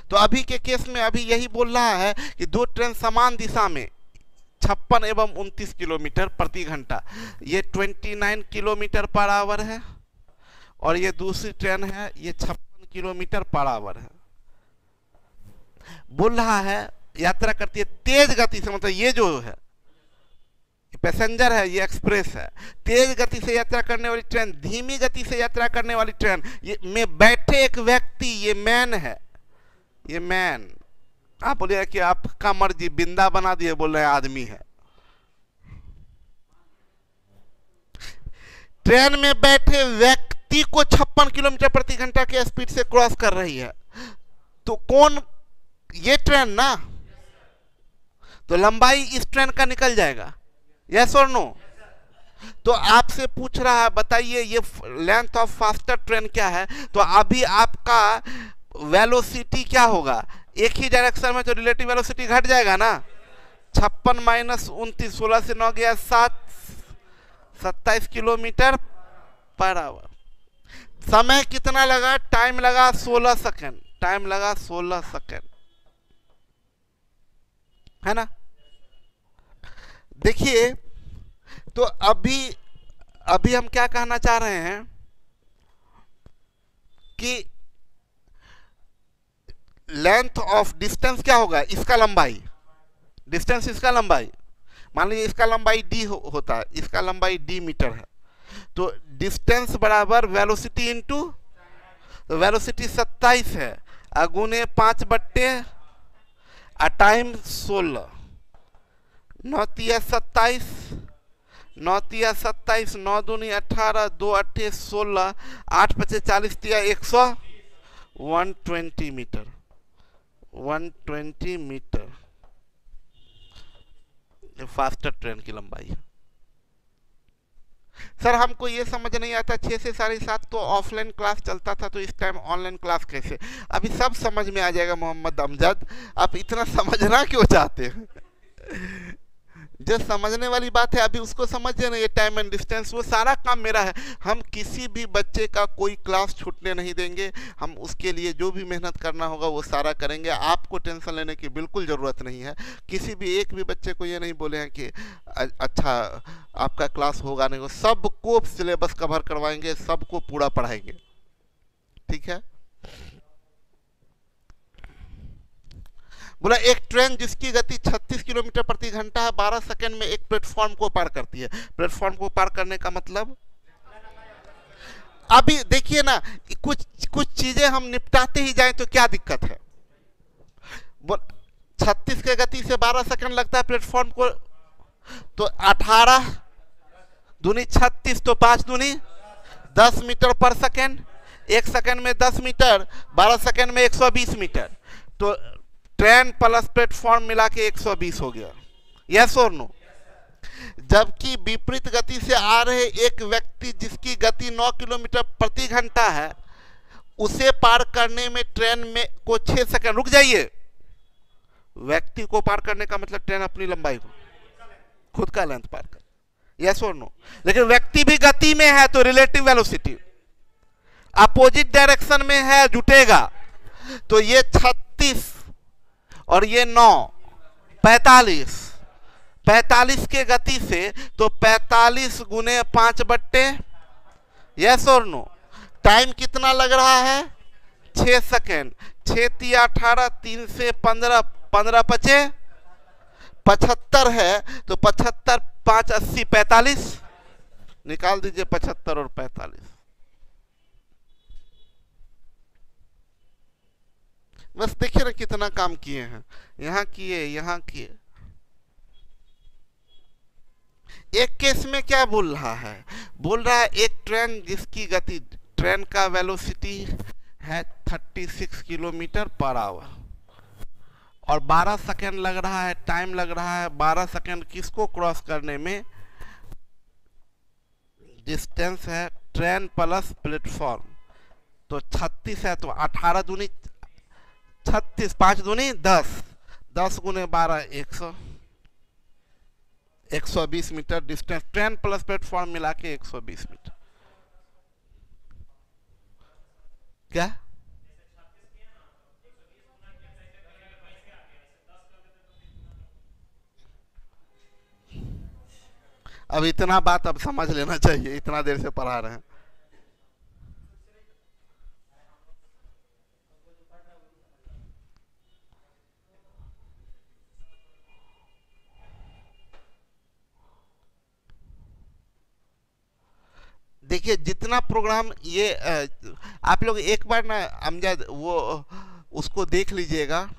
Speaker 1: तो अभी के केस में अभी यही बोल रहा है कि 2 ट्रेन समान दिशा में 56 एवं 29 किलोमीटर प्रति घंटा, ये 29 किलोमीटर पर आवर है, और ये दूसरी ट्रेन है, ये 56 किलोमीटर पर आवर है। बोल रहा है यात्रा करती है तेज गति से, मतलब ये जो है पैसेंजर है, ये एक्सप्रेस है। तेज गति से यात्रा करने वाली ट्रेन धीमी गति से यात्रा करने वाली ट्रेन ये में बैठे एक व्यक्ति, ये मैन है, ये मैन। आप बोलिए कि आपका मर्जी, बिंदा बना दिए, बोल रहे हैं आदमी है। ट्रेन में बैठे व्यक्ति व्यक्ति को 56 किलोमीटर प्रति घंटा के स्पीड से क्रॉस कर रही है, तो कौन, ये ट्रेन ना, तो लंबाई इस ट्रेन का निकल जाएगा, यस और नो। तो आपसे पूछ रहा है बताइए ये लेंथ ऑफ फास्टर ट्रेन क्या है, तो अभी आपका वेलोसिटी क्या होगा, एक ही डायरेक्शन में तो रिलेटिव वेलोसिटी घट जाएगा ना। 56 माइनस 29, 16 से 9 गया 7, 27 किलोमीटर पर आवर। समय कितना लगा, टाइम लगा 16 सेकेंड, टाइम लगा 16 सेकेंड, है ना। देखिए तो अभी हम क्या कहना चाह रहे हैं कि लेंथ ऑफ डिस्टेंस क्या होगा, इसका लंबाई, डिस्टेंस इसका लंबाई, मान लीजिए इसका लंबाई d होता है, इसका लंबाई d मीटर है, तो डिस्टेंस बराबर वेलोसिटी इंटू, तो वेलोसिटी 27 है, अगुने 5 बट्टे टाइम 16, 9 तिया 27, 9 तिया 27, 9 दूनी 18, 2 अट्ठे 16, 8 पचे 40 तिया 120 मीटर, 120 मीटर फास्टर ट्रेन की लंबाई है। सर हमको ये समझ नहीं आता, 6 से 7:30 तो ऑफलाइन क्लास चलता था, तो इस टाइम ऑनलाइन क्लास कैसे, अभी सब समझ में आ जाएगा मोहम्मद अमजद, आप इतना समझना क्यों चाहते हैं। जो समझने वाली बात है अभी उसको समझिए ना, ये टाइम एंड डिस्टेंस, वो सारा काम मेरा है। हम किसी भी बच्चे का कोई क्लास छूटने नहीं देंगे, हम उसके लिए जो भी मेहनत करना होगा वो सारा करेंगे, आपको टेंशन लेने की बिल्कुल ज़रूरत नहीं है। किसी भी एक भी बच्चे को ये नहीं बोले हैं कि अच्छा आपका क्लास होगा नहीं, सबको सिलेबस कवर करवाएंगे, सबको पूरा पढ़ाएंगे, ठीक है। बोला एक ट्रेन जिसकी गति 36 किलोमीटर प्रति घंटा है 12 सेकंड में एक प्लेटफॉर्म को पार करती है। प्लेटफॉर्म को पार करने का मतलब, अभी देखिए ना, कुछ चीजें हम निपटाते ही जाएं तो क्या दिक्कत है। 36 के गति से 12 सेकंड लगता है प्लेटफॉर्म को, तो 18 दूनी 36, तो 5 दूनी 10 मीटर पर सेकंड, 1 सेकंड में 10 मीटर, 12 सेकंड में 120 मीटर, तो ट्रेन प्लस प्लेटफॉर्म मिला के 120 हो गया, यस और नो। जबकि विपरीत गति से आ रहे एक व्यक्ति जिसकी गति 9 किलोमीटर प्रति घंटा है, उसे पार करने में ट्रेन में को 6 सेकंड, रुक जाइए, व्यक्ति को पार करने का मतलब ट्रेन अपनी लंबाई को, खुद का लेंथ पार कर, यस और नो। लेकिन व्यक्ति भी गति में है तो रिलेटिव वेलोसिटी अपोजिट डायरेक्शन में है, जुटेगा, तो ये 36 और ये 9, 45, 45 के गति से, तो 45 गुने 5 बट्टे, यस और नो। टाइम कितना लग रहा है, 6 सेकेंड, 6 तिया 18, 3 से 15, 15 पचे 75 है, तो 75, 5 80, 45, निकाल दीजिए 75 और 45, बस देखिए ना कितना काम किए हैं, यहाँ किए, यहाँ किए। एक केस में क्या बोल रहा है, बोल रहा है एक ट्रेन जिसकी गति, ट्रेन का वेलोसिटी है 36 किलोमीटर पर आवर और 12 सेकंड लग रहा है, टाइम लग रहा है 12 सेकंड किसको क्रॉस करने में, डिस्टेंस है ट्रेन प्लस प्लेटफॉर्म, तो 36 है, तो 18 दूनी 36, 5 दूनी 10, 10 गुने 12 100, 120 metre distance, train plus platform मिला के 120 मीटर। क्या अब इतना बात अब समझ लेना चाहिए, इतना देर से पढ़ा रहे हैं। देखिए जितना प्रोग्राम ये आप लोग एक बार ना अमजद वो उसको देख लीजिएगा,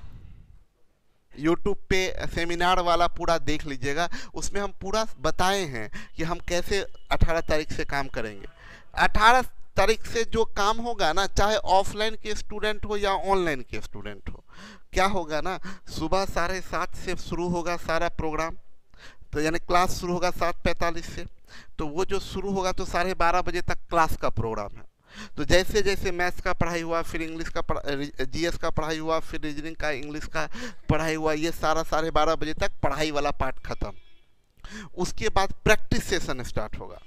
Speaker 1: यूट्यूब पे सेमिनार वाला पूरा देख लीजिएगा, उसमें हम पूरा बताए हैं कि हम कैसे 18 तारीख से काम करेंगे। 18 तारीख से जो काम होगा ना, चाहे ऑफलाइन के स्टूडेंट हो या ऑनलाइन के स्टूडेंट हो, क्या होगा ना, सुबह 7:30 से शुरू होगा सारा प्रोग्राम। तो यानी क्लास शुरू होगा 7:45 से, तो वो जो शुरू होगा तो 12:30 बजे तक क्लास का प्रोग्राम है। तो जैसे जैसे मैथ्स का पढ़ाई हुआ, फिर इंग्लिश का जीएस का पढ़ाई हुआ, फिर रीजनिंग का, इंग्लिश का पढ़ाई हुआ, ये सारा 12:30 बजे तक पढ़ाई वाला पार्ट खत्म। उसके बाद प्रैक्टिस सेशन स्टार्ट होगा।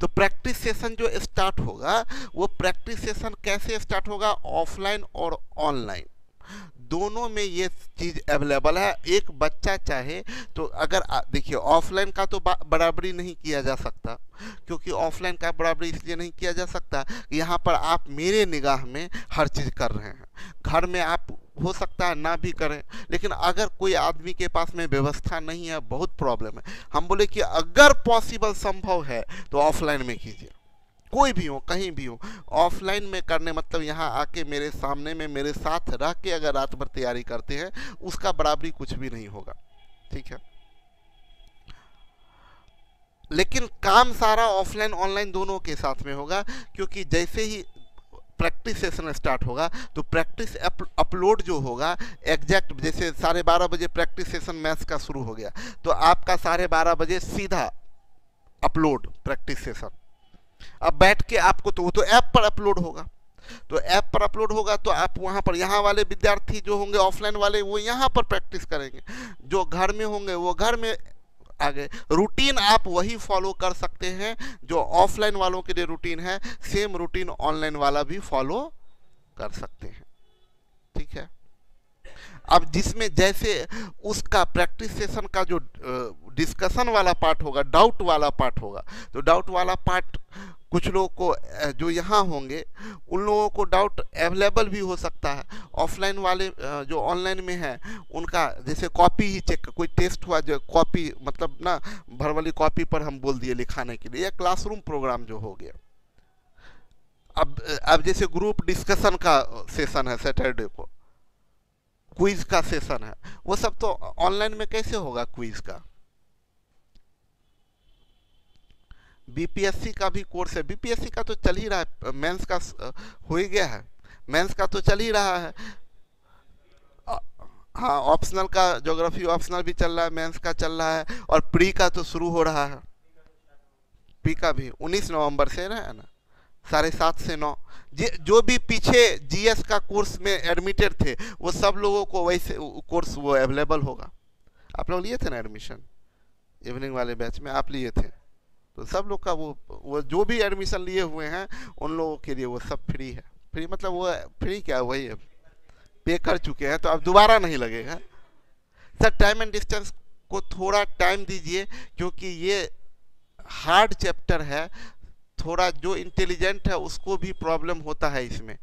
Speaker 1: तो प्रैक्टिस सेशन जो स्टार्ट होगा, वो प्रैक्टिस सेशन कैसे स्टार्ट होगा, ऑफलाइन और ऑनलाइन दोनों में ये चीज़ अवेलेबल है। एक बच्चा चाहे तो अगर देखिए, ऑफलाइन का तो बराबरी नहीं किया जा सकता, क्योंकि ऑफलाइन का बराबरी इसलिए नहीं किया जा सकता कि यहाँ पर आप मेरे निगाह में हर चीज़ कर रहे हैं। घर में आप हो सकता है ना भी करें, लेकिन अगर कोई आदमी के पास में व्यवस्था नहीं है, बहुत प्रॉब्लम है, हम बोले कि अगर पॉसिबल संभव है तो ऑफलाइन में कीजिए। कोई भी हो, कहीं भी हो, ऑफलाइन में करने मतलब यहाँ आके मेरे सामने में मेरे साथ रह के अगर रात भर तैयारी करते हैं, उसका बराबरी कुछ भी नहीं होगा। ठीक है, लेकिन काम सारा ऑफलाइन ऑनलाइन दोनों के साथ में होगा, क्योंकि जैसे ही प्रैक्टिस सेशन स्टार्ट होगा तो प्रैक्टिस अपलोड जो होगा एग्जैक्ट, जैसे 12:30 बजे प्रैक्टिस सेशन मैथ्स का शुरू हो गया, तो आपका 12:30 बजे सीधा अपलोड प्रैक्टिस सेशन। अब बैठ के आपको तो वो तो ऐप पर अपलोड होगा, तो ऐप पर अपलोड होगा तो आप वहाँ पर, यहाँ वाले विद्यार्थी जो होंगे ऑफलाइन वाले, वो यहाँ पर प्रैक्टिस करेंगे, जो घर में होंगे वो घर में आ गए। रूटीन आप वही फॉलो कर सकते हैं जो ऑफलाइन वालों के लिए रूटीन है, सेम रूटीन ऑनलाइन वाला भी फॉलो कर सकते हैं। ठीक है, अब जिसमें जैसे उसका प्रैक्टिस सेशन का जो डिस्कशन वाला पार्ट होगा, डाउट वाला पार्ट होगा, तो डाउट वाला पार्ट कुछ लोगों को जो यहाँ होंगे उन लोगों को डाउट अवेलेबल भी हो सकता है। ऑफलाइन वाले जो ऑनलाइन में है उनका जैसे कॉपी ही चेक, कोई टेस्ट हुआ जो कॉपी मतलब ना भर वाली कॉपी पर हम बोल दिए लिखाने के लिए, या क्लासरूम प्रोग्राम जो हो गया। अब जैसे ग्रुप डिस्कशन का सेशन है सैटरडे को, क्विज का सेशन है, वो सब तो ऑनलाइन में कैसे होगा क्विज का। बीपीएससी का भी कोर्स है, बीपीएससी का तो चल ही रहा है, मेंस का हो ही गया है, मेंस का तो चल ही रहा है। हाँ, ऑप्शनल का ज्योग्राफी ऑप्शनल भी चल रहा है, मेंस का चल रहा है, और प्री का तो शुरू हो रहा है। प्री का भी 19 नवंबर से है ना, 7:30 से 9। जो भी पीछे जीएस का कोर्स में एडमिटेड थे वो सब लोगों को वैसे कोर्स वो अवेलेबल होगा। आप लोग लिए थे ना एडमिशन, इवनिंग वाले बैच में आप लिए थे, तो सब लोग का वो जो भी एडमिशन लिए हुए हैं उन लोगों के लिए वो सब फ्री है। फ्री मतलब वो फ्री क्या, वही है, पे कर चुके हैं तो अब दोबारा नहीं लगेगा। सर टाइम एंड डिस्टेंस को थोड़ा टाइम दीजिए, क्योंकि ये हार्ड चैप्टर है, थोड़ा जो इंटेलिजेंट है उसको भी प्रॉब्लम होता है इसमें।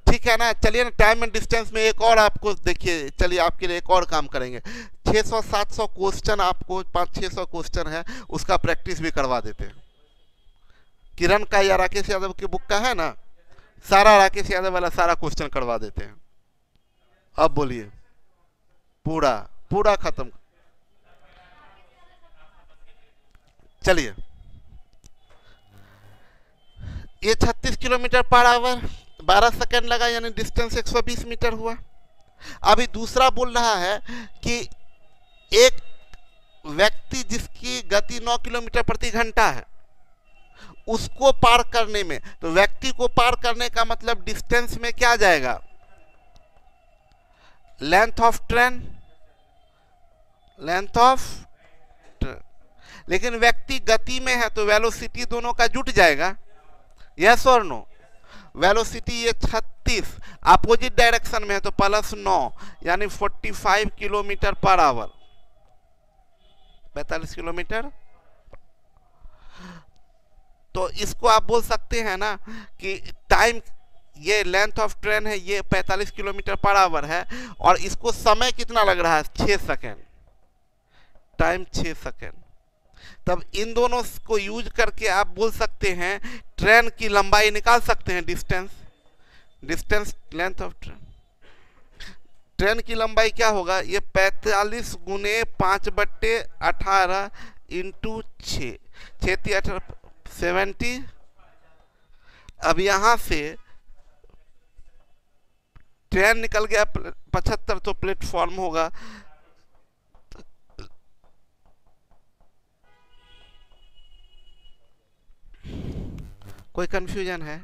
Speaker 1: ठीक है ना, चलिए ना, टाइम एंड डिस्टेंस में एक और आपको देखिए, चलिए आपके लिए एक और काम करेंगे। 600-700 क्वेश्चन आपको, 500-600 क्वेश्चन है, उसका प्रैक्टिस भी करवा देते हैं। किरण का या राकेश यादव की बुक का है ना, सारा राकेश यादव वाला सारा क्वेश्चन करवा देते हैं। अब बोलिए, पूरा पूरा खत्म। चलिए, ये 36 किलोमीटर पर आवर 12 सेकंड लगा, यानी डिस्टेंस 120 मीटर हुआ। अभी दूसरा बोल रहा है कि एक व्यक्ति जिसकी गति 9 किलोमीटर प्रति घंटा है, उसको पार करने में, तो व्यक्ति को पार करने का मतलब डिस्टेंस में क्या जाएगा, length of train, length of train. लेकिन व्यक्ति गति में है तो वेलोसिटी दोनों का जुट जाएगा, यस और नो। वेलोसिटी ये 36 अपोजिट डायरेक्शन में है तो +9 यानी 45 किलोमीटर पर आवर, 45 किलोमीटर। तो इसको आप बोल सकते हैं ना कि टाइम, ये लेंथ ऑफ ट्रेन है, ये 45 किलोमीटर पर आवर है, और इसको समय कितना लग रहा है, 6 सेकेंड, टाइम 6 सेकेंड। तब इन दोनों को यूज करके आप बोल सकते हैं ट्रेन की लंबाई निकाल सकते हैं, distance length of train. Train की लंबाई क्या होगा, ये 45 × 5/18 × 6, 6×3 = 18, 70। अब यहां से ट्रेन निकल गया 75, तो प्लेटफॉर्म होगा। कोई कंफ्यूजन है?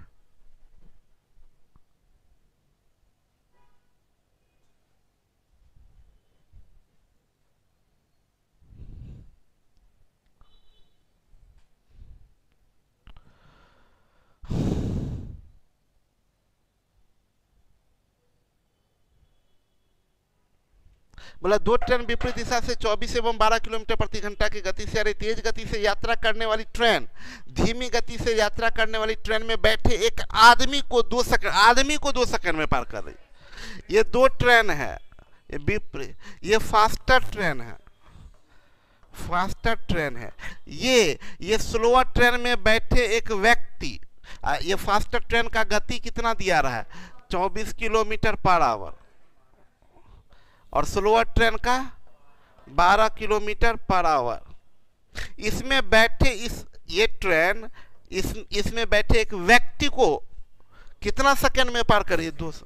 Speaker 1: बोला दो ट्रेन विपरीत दिशा से 24 एवं 12 किलोमीटर प्रति घंटा की गति से, अरे तेज गति से यात्रा करने वाली ट्रेन धीमी गति से यात्रा करने वाली ट्रेन में बैठे एक आदमी को 2 सेकंड में पार कर रही। ये दो ट्रेन है, ये विपरीत, ये फास्टर ट्रेन है, फास्टर ट्रेन है। ये स्लोअर ट्रेन में बैठे एक व्यक्ति, ये फास्टर ट्रेन का गति कितना दिया रहा है? 24 किलोमीटर पर आवर, और स्लोअर ट्रेन का 12 किलोमीटर पर आवर। इसमें बैठे ये ट्रेन इसमें बैठे एक व्यक्ति को कितना सेकंड में पार करिए? 200।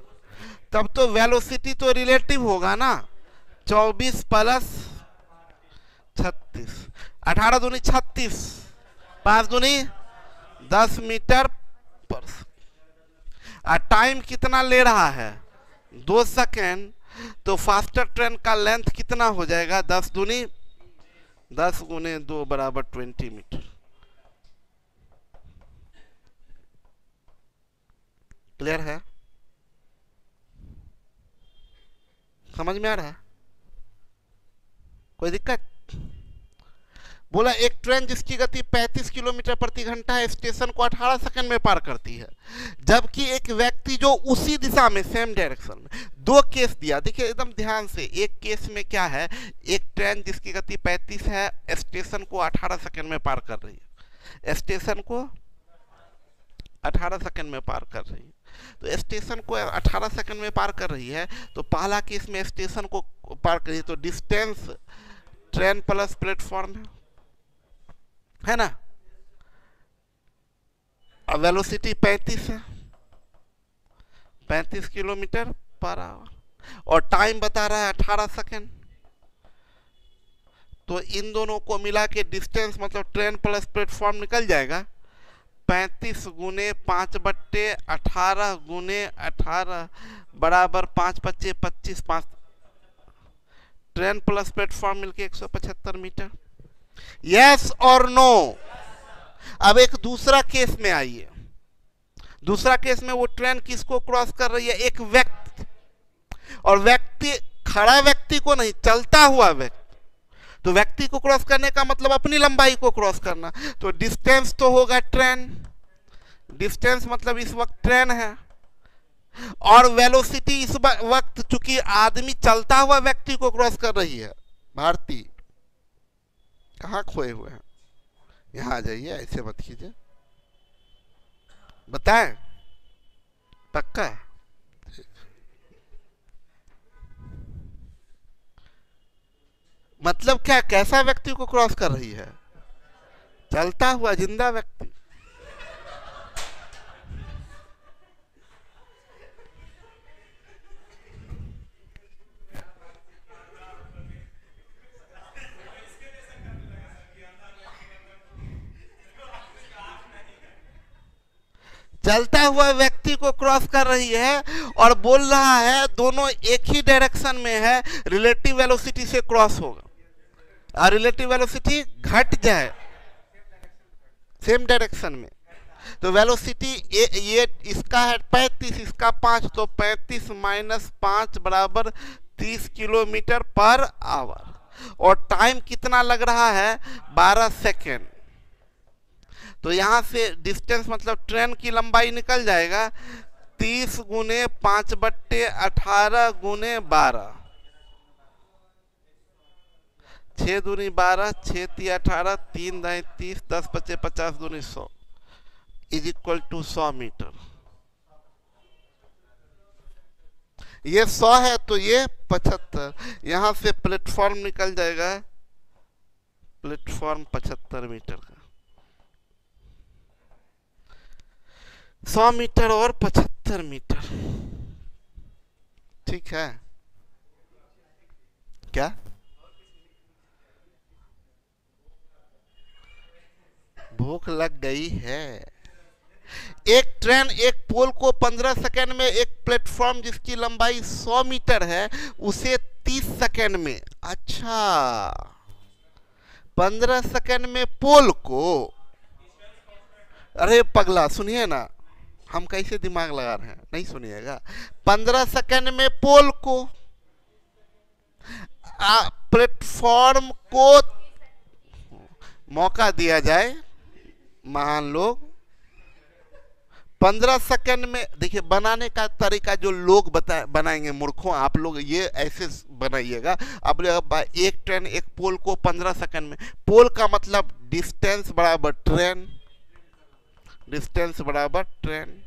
Speaker 1: तब तो वेलोसिटी तो रिलेटिव होगा ना, 24 प्लस 36, 18 दूनी 36, 5 दूनी 10 मीटर पर। टाइम कितना ले रहा है? 2 सेकंड। तो फास्टर ट्रेन का लेंथ कितना हो जाएगा? 10 दूनी 10 गुने 2 बराबर 20 मीटर। क्लियर है? समझ में आ रहा है? कोई दिक्कत? बोला एक ट्रेन जिसकी गति 35 किलोमीटर प्रति घंटा है स्टेशन को 18 सेकंड में पार करती है, जबकि एक व्यक्ति जो उसी दिशा में सेम डायरेक्शन में, दो केस दिया। देखिए एकदम ध्यान से, एक केस में क्या है, एक ट्रेन जिसकी गति 35 है स्टेशन को 18 सेकंड में पार कर रही है, स्टेशन को 18 सेकंड में पार कर रही है। तो स्टेशन को 18 सेकंड में पार कर रही है, तो पहला केस में स्टेशन को पार कर रही है, तो डिस्टेंस ट्रेन प्लस प्लेटफॉर्म है ना। अब वेलोसिटी 35 है, 35 किलोमीटर पर आवर, और टाइम बता रहा है 18 सेकंड। तो इन दोनों को मिला के डिस्टेंस मतलब ट्रेन प्लस प्लेटफॉर्म निकल जाएगा 35 गुने 5/18 गुने 18 बराबर 5×5 = 25, 5 ट्रेन प्लस प्लेटफॉर्म मिलके 175 मीटर। यस और नो? अब एक दूसरा केस में आइए। दूसरा केस में वो ट्रेन किसको क्रॉस कर रही है? एक व्यक्ति, और व्यक्ति खड़ा व्यक्ति को नहीं, चलता हुआ व्यक्ति। तो व्यक्ति को क्रॉस करने का मतलब अपनी लंबाई को क्रॉस करना, तो डिस्टेंस तो होगा ट्रेन, डिस्टेंस मतलब इस वक्त ट्रेन है, और वेलोसिटी इस वक्त चूंकि आदमी चलता हुआ व्यक्ति को क्रॉस कर रही है। भारती कहाँ खोए हुए हैं? यहाँ आ जाइए, ऐसे मत कीजिए, बताएं पक्का। मतलब क्या, कैसा व्यक्ति को क्रॉस कर रही है? चलता हुआ जिंदा व्यक्ति। चलता हुआ व्यक्ति को क्रॉस कर रही है, और बोल रहा है दोनों एक ही डायरेक्शन में है, रिलेटिव वेलोसिटी से क्रॉस होगा, और रिलेटिव वेलोसिटी घट जाए सेम डायरेक्शन में। तो वेलोसिटी ये इसका है 35, इसका 5, तो 35 - 5 बराबर 30 किलोमीटर पर आवर, और टाइम कितना लग रहा है? 12 सेकेंड। तो यहां से डिस्टेंस मतलब ट्रेन की लंबाई निकल जाएगा 30 गुने 5/18 गुने 12, 6 दूनी 12, 6 × 18, 3 × 30, 10 × 5 = 50 दूनी 100 = 100 मीटर। ये 100 है तो ये 75, यहां से प्लेटफॉर्म निकल जाएगा, प्लेटफॉर्म 75 मीटर का। 100 मीटर और 75 मीटर। ठीक है क्या? भूख लग गई है। एक ट्रेन एक पोल को 15 सेकंड में, एक प्लेटफॉर्म जिसकी लंबाई 100 मीटर है उसे 30 सेकंड में, अच्छा 15 सेकंड में पोल को, अरे पगला सुनिए ना, हम कैसे दिमाग लगा रहे हैं, नहीं सुनिएगा। 15 सेकंड में पोल को, प्लेटफॉर्म को मौका दिया जाए, महान लोग 15 सेकंड में। देखिए बनाने का तरीका जो लोग बनाएंगे मूर्खों, आप लोग ये ऐसे बनाइएगा। अब एक ट्रेन एक पोल को 15 सेकंड में, पोल का मतलब डिस्टेंस बराबर ट्रेन, डिस्टेंस बराबर ट्रेन।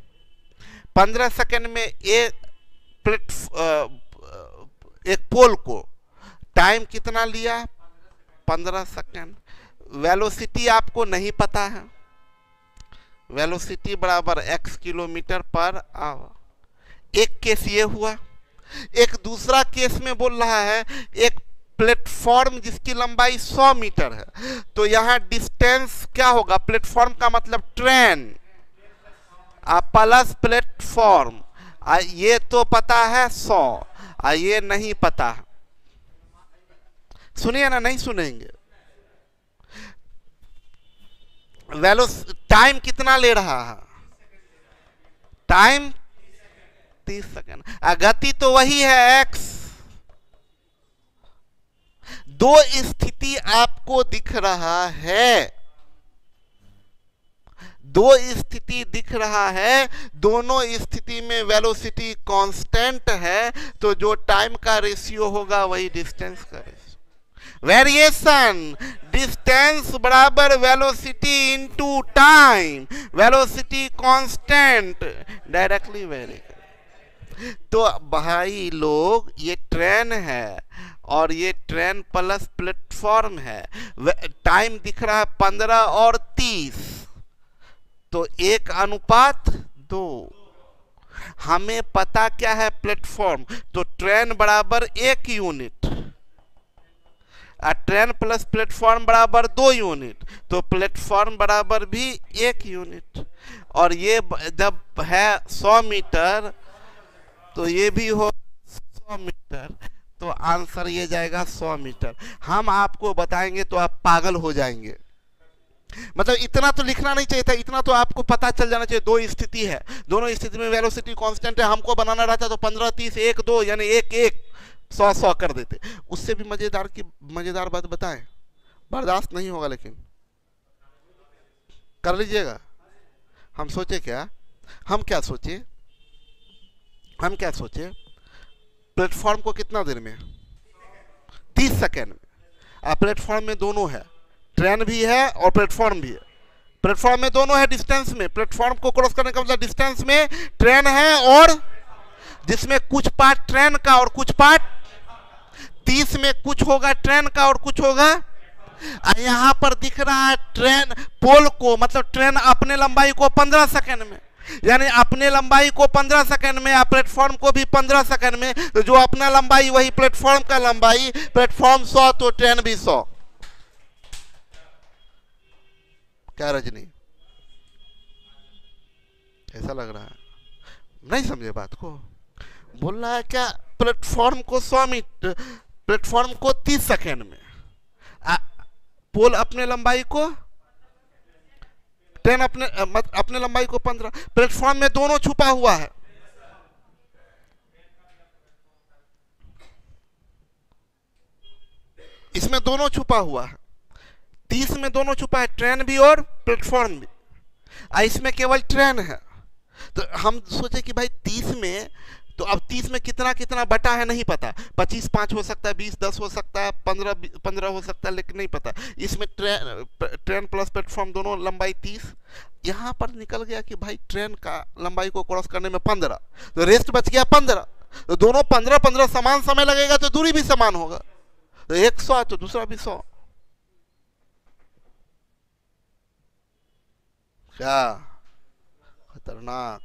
Speaker 1: 15 सेकंड में एक पोल को टाइम कितना लिया, 15 सेकंड। वेलोसिटी आपको नहीं पता है, वेलोसिटी बराबर x किलोमीटर पर आवर। एक केस ये हुआ। एक दूसरा केस में बोल रहा है एक प्लेटफॉर्म जिसकी लंबाई 100 मीटर है, तो यहां डिस्टेंस क्या होगा, प्लेटफॉर्म का मतलब ट्रेन प्लस प्लेटफॉर्म। ये तो पता है 100, ये नहीं पता है। सुनिए ना, नहीं सुनेंगे। टाइम कितना ले रहा है, टाइम 30 सेकंड। गति तो वही है x। दो स्थिति आपको दिख रहा है, दो स्थिति दिख रहा है, दोनों स्थिति में वेलोसिटी कांस्टेंट है, तो जो टाइम का रेशियो होगा वही डिस्टेंस का रेशियो। वेरिएशन, डिस्टेंस बराबर velocity into time, velocity constant, directly very. तो भाई लोग ये ट्रेन है और ये ट्रेन प्लस प्लेटफॉर्म है, टाइम दिख रहा है 15 और 30, तो 1:2। हमें पता क्या है, प्लेटफॉर्म, तो ट्रेन बराबर 1 यूनिट, ट्रेन प्लस प्लेटफॉर्म बराबर 2 यूनिट, तो प्लेटफॉर्म बराबर भी 1 यूनिट। और ये जब है 100 मीटर तो ये भी हो 100 मीटर, तो आंसर ये जाएगा 100 मीटर। हम आपको बताएंगे तो आप पागल हो जाएंगे। मतलब इतना तो लिखना नहीं चाहिए था, इतना तो आपको पता चल जाना चाहिए। दो स्थिति है, दोनों स्थिति में वेलोसिटी कांस्टेंट है। हमको बनाना रहता तो 15 30 1 2 यानी 1 1 100 100 कर देते। उससे भी मजेदार बात बताएं, बर्दाश्त नहीं होगा लेकिन कर लीजिएगा। हम सोचे क्या, हम क्या सोचे, प्लेटफॉर्म को कितना देर में, 30 सेकेंड में। प्लेटफॉर्म में दोनों है, ट्रेन भी है और प्लेटफॉर्म भी है। प्लेटफॉर्म में दोनों है डिस्टेंस में, प्लेटफॉर्म को क्रॉस करने का मतलब डिस्टेंस में ट्रेन है, और जिसमें कुछ पार्ट ट्रेन का और कुछ पार्ट 30 में कुछ होगा ट्रेन का और कुछ होगा। यहां पर दिख रहा है ट्रेन पोल को, मतलब ट्रेन अपने लंबाई को 15 सेकंड में, यानी अपने लंबाई को 15 सेकंड में, या प्लेटफॉर्म को भी 15 सेकंड में, तो जो अपना लंबाई वही प्लेटफॉर्म का लंबाई, प्लेटफॉर्म 100 तो ट्रेन भी 100। क्या रजनी, ऐसा लग रहा है नहीं समझे बात को? बोल रहा है क्या, प्लेटफॉर्म को 100 मीटर, प्लेटफॉर्म को 30 सेकंड में, पोल अपने लंबाई को, ट्रेन अपने लंबाई को 15। प्लेटफॉर्म में दोनों छुपा हुआ है, इसमें दोनों छुपा हुआ है, 30 में दोनों छुपा है, ट्रेन भी और प्लेटफॉर्म भी। इसमें केवल ट्रेन है। तो हम सोचे कि भाई 30 में, तो अब 30 में कितना कितना बटा है नहीं पता, 25 5 हो सकता है, 20 10 हो सकता है, 15 हो सकता है, लेकिन नहीं पता। इसमें ट्रेन प्लस प्लेटफॉर्म दोनों लंबाई 30। यहाँ पर निकल गया कि भाई ट्रेन का लंबाई को क्रॉस करने में 15, तो रेस्ट बच गया 15, तो दोनों 15 15 समान समय लगेगा, तो दूरी भी समान होगा, तो एक 100 तो दूसरा भी 100। क्या खतरनाक।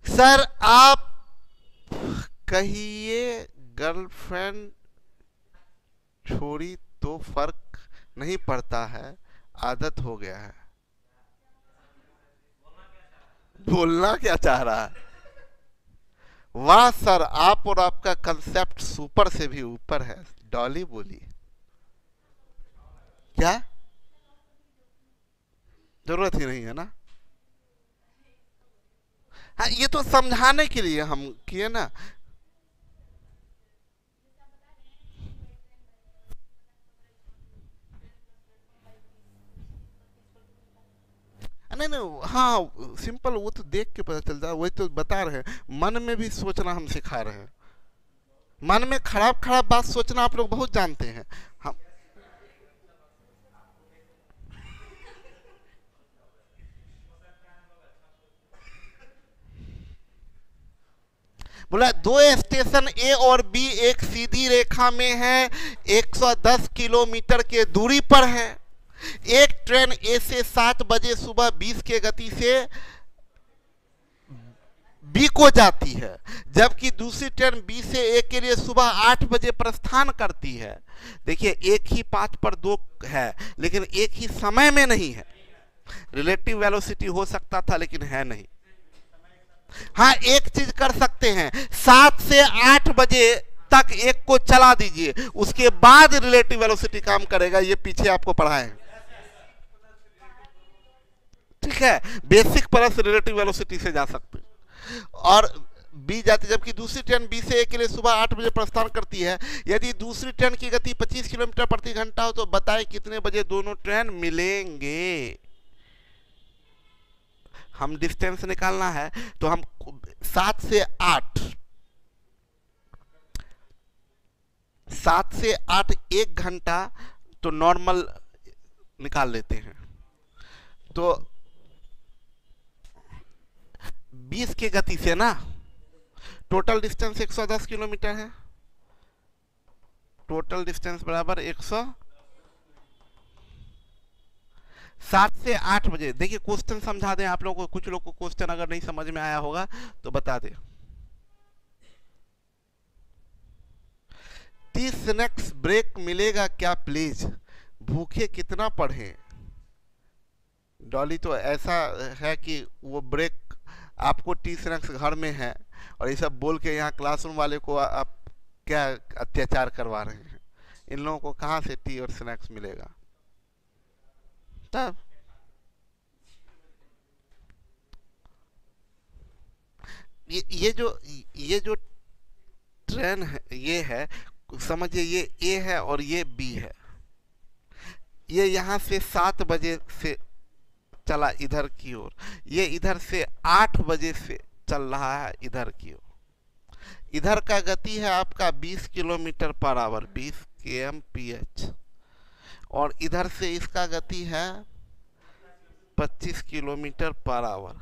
Speaker 1: सर आप कहिए गर्लफ्रेंड छोड़ी तो फर्क नहीं पड़ता है, आदत हो गया है। बोलना क्या चाह रहा है? वाह सर, आप और आपका कंसेप्ट सुपर से भी ऊपर है। डॉली बोली क्या? जरूरत ही नहीं है ना। हाँ, ये तो समझाने के लिए हम किए ना। नहीं नहीं, हाँ सिंपल, वो तो देख के पता चलता है, वही तो बता रहे हैं। मन में भी सोचना हम सिखा रहे हैं। मन में खराब खराब बात सोचना आप लोग बहुत जानते हैं। हम बोला दो स्टेशन ए और बी एक सीधी रेखा में है, 110 किलोमीटर के दूरी पर है। एक ट्रेन ए से 7 बजे सुबह 20 के गति से बी को जाती है, जबकि दूसरी ट्रेन बी से ए के लिए सुबह 8 बजे प्रस्थान करती है। देखिए, एक ही पाथ पर दो है, लेकिन एक ही समय में नहीं है। रिलेटिव वेलोसिटी हो सकता था, लेकिन है नहीं। हाँ, एक चीज कर सकते हैं, 7 से 8 बजे तक एक को चला दीजिए, उसके बाद रिलेटिव वेलोसिटी काम करेगा। ये पीछे आपको पढ़ाए हैं, ठीक है। बेसिक परत रिलेटिव वेलोसिटी से जा सकते हैं। और बी जाती, जबकि दूसरी ट्रेन बी से ए के लिए सुबह 8 बजे प्रस्थान करती है। यदि दूसरी ट्रेन की गति 25 किलोमीटर प्रति घंटा हो तो बताएं कितने बजे दोनों ट्रेन मिलेंगे। हम डिस्टेंस निकालना है, तो हम 7 से 8, 7 से 8 1 घंटा तो नॉर्मल निकाल लेते हैं। तो 20 के गति से ना, टोटल डिस्टेंस 110 किलोमीटर है। टोटल डिस्टेंस बराबर 7 से 8 बजे। देखिए, क्वेश्चन समझा दें आप लोगों को, कुछ लोग को क्वेश्चन अगर नहीं समझ में आया होगा तो बता दें। 30 स्नैक्स ब्रेक मिलेगा क्या प्लीज? भूखे कितना पढ़ें? डॉली तो ऐसा है कि वो ब्रेक आपको टी स्नैक्स घर में है, और ये सब बोल के यहाँ क्लासरूम वाले को आप क्या अत्याचार करवा रहे हैं। इन लोगों को कहाँ से टी और स्नैक्स मिलेगा? तब ये जो ट्रेन है, ये है, समझिए, ये ए है और ये बी है। ये यहाँ से 7 बजे से चला इधर की ओर, ये इधर से 8 बजे से चल रहा है इधर की ओर। इधर का गति है आपका 20 किलोमीटर पर आवर, 20 kmph, और इधर से इसका गति है 25 किलोमीटर पर आवर।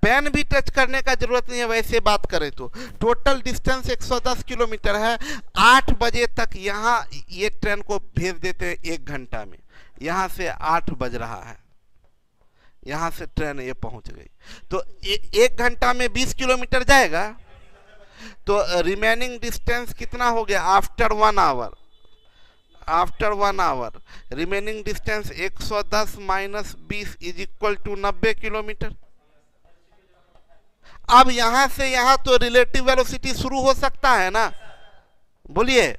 Speaker 1: पेन भी टच करने का जरूरत नहीं है। वैसे बात करें तो टोटल डिस्टेंस 110 किलोमीटर है। 8 बजे तक यहाँ ये ट्रेन को भेज देते हैं 1 घंटा में। यहाँ से 8 बज रहा है, यहाँ से ट्रेन ये पहुंच गई, तो 1 घंटा में 20 किलोमीटर जाएगा। तो रिमेनिंग डिस्टेंस कितना हो गया after 1 hour? After 1 hour remaining distance 110 minus 20 is equal to 90 kilometre. अब यहां से यहां तो रिलेटिव वेलोसिटी शुरू हो सकता है ना, बोलिए।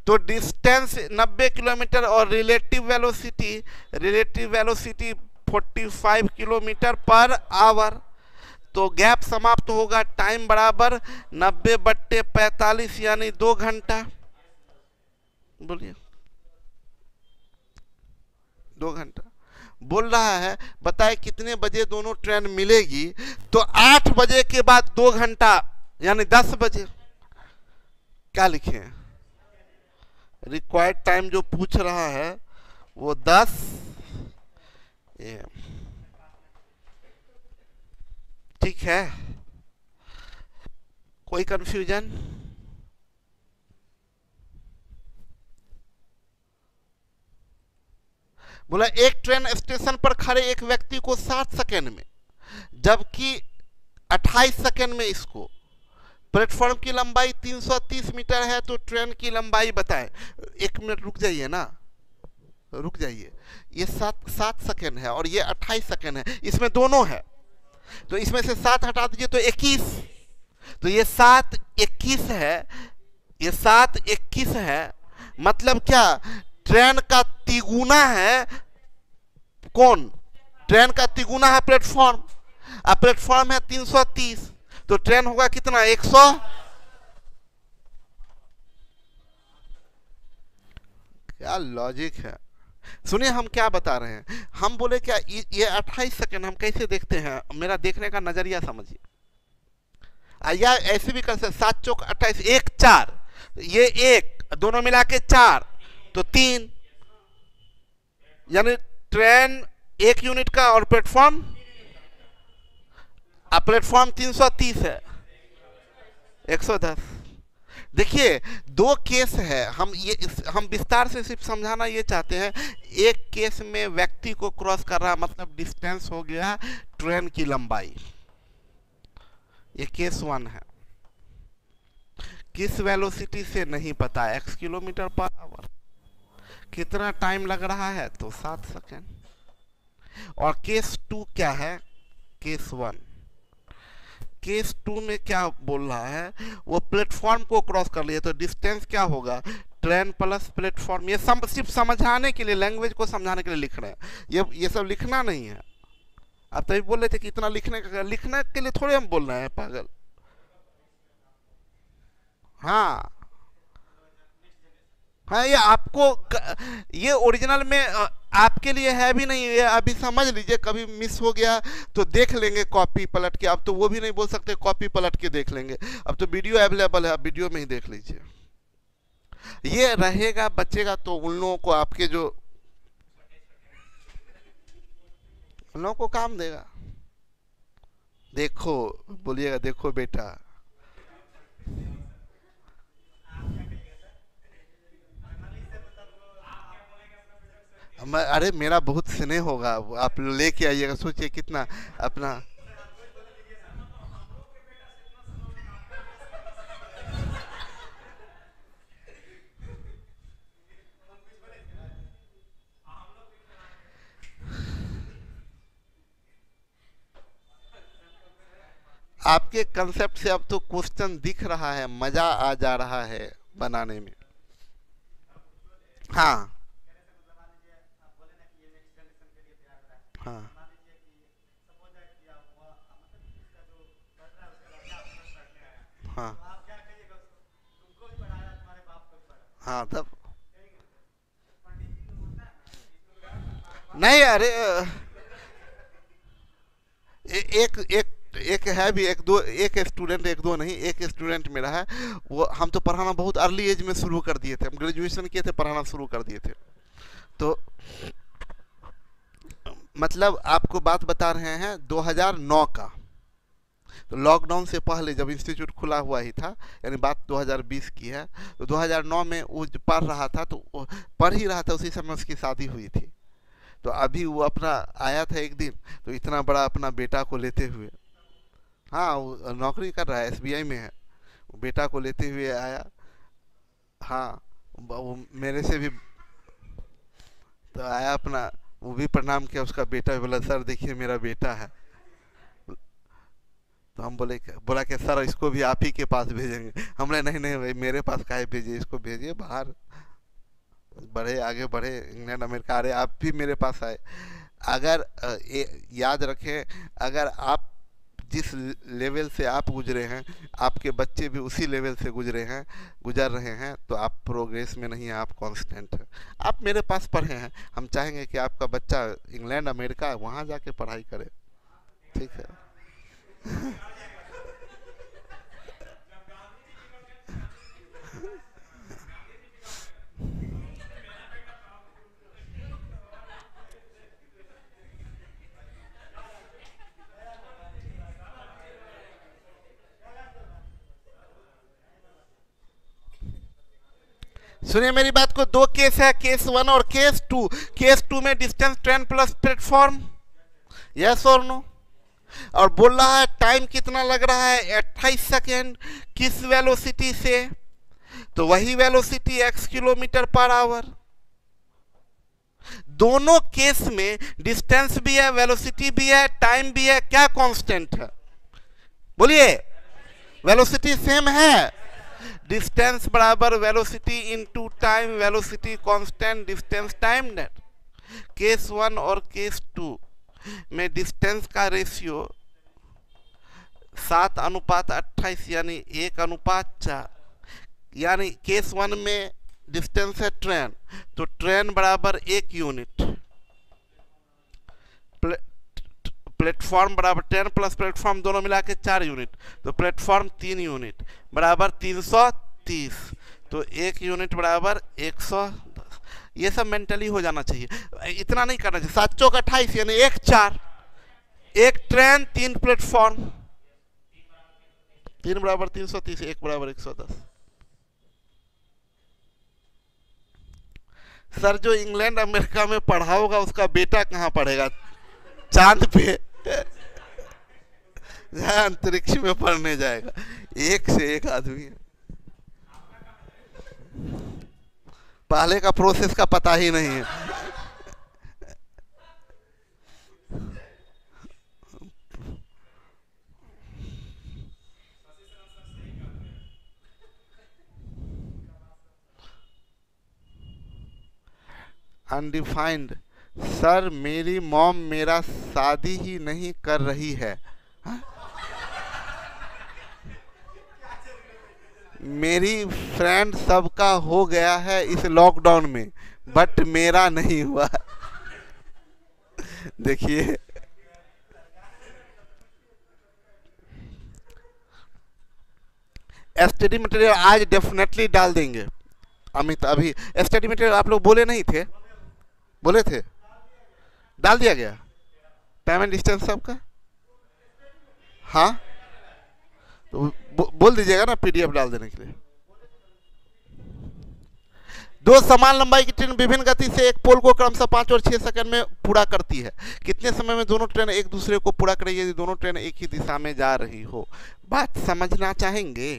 Speaker 1: तो डिस्टेंस 90 किलोमीटर और relative velocity 45 kilometre per hour. तो गैप समाप्त होगा, टाइम बराबर 90/45 यानी 2 घंटा। बोलिए, 2 घंटा बोल रहा है। बताए कितने बजे दोनों ट्रेन मिलेगी? तो 8 बजे के बाद 2 घंटा यानी 10 बजे। क्या लिखे? रिक्वायर्ड टाइम जो पूछ रहा है वो 10 AM। ठीक है, कोई कंफ्यूजन? बोला एक ट्रेन स्टेशन पर खड़े एक व्यक्ति को 60 सेकेंड में, जबकि 28 सेकेंड में इसको। प्लेटफॉर्म की लंबाई 330 मीटर है, तो ट्रेन की लंबाई बताएं। 1 मिनट रुक जाइए ना, रुक जाइए। ये 7 7 सेकेंड है और ये 28 सेकेंड है, इसमें दोनों है, तो इसमें से 7 हटा दीजिए तो 21। तो ये 7 21 है, ये 7 21 है। मतलब क्या, ट्रेन का तिगुना है कौन, ट्रेन का तिगुना है प्लेटफॉर्म। अब प्लेटफॉर्म है 330, तो ट्रेन होगा कितना, 100। क्या लॉजिक है। सुनिए हम क्या बता रहे हैं, हम बोले क्या ये 28 सेकेंड हम कैसे देखते हैं, मेरा देखने का नजरिया समझिए। या ऐसे भी कर सकते, 7 चौक 28, 1 4, ये 1 दोनों मिला के 4, तो 3, यानी ट्रेन 1 यूनिट का और प्लेटफॉर्म, अब प्लेटफॉर्म 330 है, 110। देखिए दो केस है, हम विस्तार से सिर्फ समझाना ये चाहते हैं। एक केस में व्यक्ति को क्रॉस कर रहा, मतलब डिस्टेंस हो गया ट्रेन की लंबाई, ये केस 1 है। किस वेलोसिटी से नहीं पता, x किलोमीटर पर आवर। कितना टाइम लग रहा है, तो 7 सेकेंड। और केस 2 क्या है, केस 1। केस 2 में क्या बोल रहा है, वो प्लेटफॉर्म को क्रॉस कर लिया, तो डिस्टेंस क्या होगा, ट्रेन प्लस प्लेटफॉर्म। ये सिर्फ समझाने के लिए, लैंग्वेज को समझाने के लिए लिख रहे हैं, ये सब लिखना नहीं है। आप तभी बोल रहे थे कि इतना लिखने के लिए थोड़े हम बोल रहे हैं, पागल। हाँ हाँ, ये आपको ये ओरिजिनल में आपके लिए है भी नहीं, ये अभी समझ लीजिए, कभी मिस हो गया तो देख लेंगे कॉपी पलट के। अब तो वो भी नहीं बोल सकते, कॉपी पलट के देख लेंगे, अब तो वीडियो अवेलेबल है, आप वीडियो में ही देख लीजिए। ये रहेगा बचेगा तो उन लोगों को, आपके जो उन लोगों को काम देगा। देखो बोलिएगा, देखो बेटा, अरे मेरा बहुत स्नेह होगा, आप लेके आइएगा, सोचिए कितना अपना। आपके कंसेप्ट से अब तो क्वेश्चन दिख रहा है, मजा आ जा रहा है बनाने में। हाँ हाँ हाँ हाँ, तब नहीं, अरे एक एक एक है भी, एक दो, एक स्टूडेंट, एक दो नहीं, एक स्टूडेंट मेरा है। वो हम तो पढ़ाना बहुत अर्ली एज में शुरू कर दिए थे, हम ग्रेजुएशन किए थे, पढ़ाना शुरू कर दिए थे। तो मतलब आपको बात बता रहे हैं 2009 का, तो लॉकडाउन से पहले जब इंस्टीट्यूट खुला हुआ ही था, यानी बात 2020 की है। तो 2009 में वो पढ़ रहा था, तो पढ़ ही रहा था, उसी समय उसकी शादी हुई थी। तो अभी वो अपना आया था एक दिन, तो इतना बड़ा अपना बेटा को लेते हुए, हाँ वो नौकरी कर रहा है, एसबीआई में है, वो बेटा को लेते हुए आया। हाँ वो मेरे से भी तो आया अपना, वो भी प्रणाम किया, उसका बेटा भी बोला सर देखिए मेरा बेटा है। तो हम बोला कि सर इसको भी आप ही के पास भेजेंगे। हम बोले नहीं नहीं भाई, मेरे पास काहे भेजिए, इसको भेजिए बाहर, बढ़े आगे बढ़े, इंग्लैंड अमेरिका, अरे आप भी मेरे पास आए। अगर याद रखें, अगर आप जिस लेवल से आप गुजरे हैं, आपके बच्चे भी उसी लेवल से गुजर रहे हैं, तो आप प्रोग्रेस में नहीं हैं, आप कांस्टेंट हैं। आप मेरे पास पढ़े हैं, हम चाहेंगे कि आपका बच्चा इंग्लैंड अमेरिका वहाँ जाके पढ़ाई करे, ठीक है। सुनिए मेरी बात को, दो केस है, केस 1 और केस 2। केस 2 में distance train plus platform, yes और नो। और बोल रहा है टाइम कितना लग रहा है, 28 सेकेंड। किस वेलोसिटी से, तो वही velocity x kilometre per hour. दोनों केस में डिस्टेंस भी है, वेलोसिटी भी है, टाइम भी है, क्या कांस्टेंट है? बोलिए, वेलोसिटी सेम है। डिस्टेंस बराबर velocity into time, velocity constant, distance time net. Case 1 और केस 2 में डिस्टेंस का रेशियो 7:28 यानी 1:4। यानी केस 1 में डिस्टेंस है ट्रेन, तो ट्रेन बराबर 1 यूनिट, प्लेटफॉर्म बराबर ट्रेन प्लस प्लेटफॉर्म दोनों मिला के 4 यूनिट, तो प्लेटफॉर्म 3 यूनिट बराबर 330, तो 1 यूनिट बराबर 110। ये सब मेंटली हो जाना चाहिए, इतना नहीं करना चाहिए। 7 चौक 28 यानी 1 4, 1 ट्रेन 3 प्लेटफॉर्म, 3 बराबर 330, 1 बराबर 110। सर जो इंग्लैंड अमेरिका में पढ़ा होगा उसका बेटा कहाँ पढ़ेगा? चांद पे जहाँ अंतरिक्ष में पढ़ने जाएगा। एक से एक आदमी है, पहले का प्रोसेस का पता ही नहीं है। अनडिफाइंड, सर मेरी मॉम मेरा शादी ही नहीं कर रही है। हा? मेरी फ्रेंड सबका हो गया है इस लॉकडाउन में, बट मेरा नहीं हुआ। देखिए स्टडी मटेरियल आज डेफिनेटली डाल देंगे अमित। अभी स्टडी मटेरियल आप लोग बोले नहीं थे, बोले थे, डाल दिया गया टाइम एंड डिस्टेंस सबका। हाँ तो बोल दीजिएगा ना पीडीएफ डाल देने के लिए। दो समान लंबाई की ट्रेन विभिन्न गति से एक पोल को क्रमशः 5 और 6 सेकंड में पूरा करती है। कितने समय में दोनों ट्रेन एक दूसरे को पूरा करेगी यदि दोनों ट्रेन एक ही दिशा में जा रही हो? बात समझना चाहेंगे।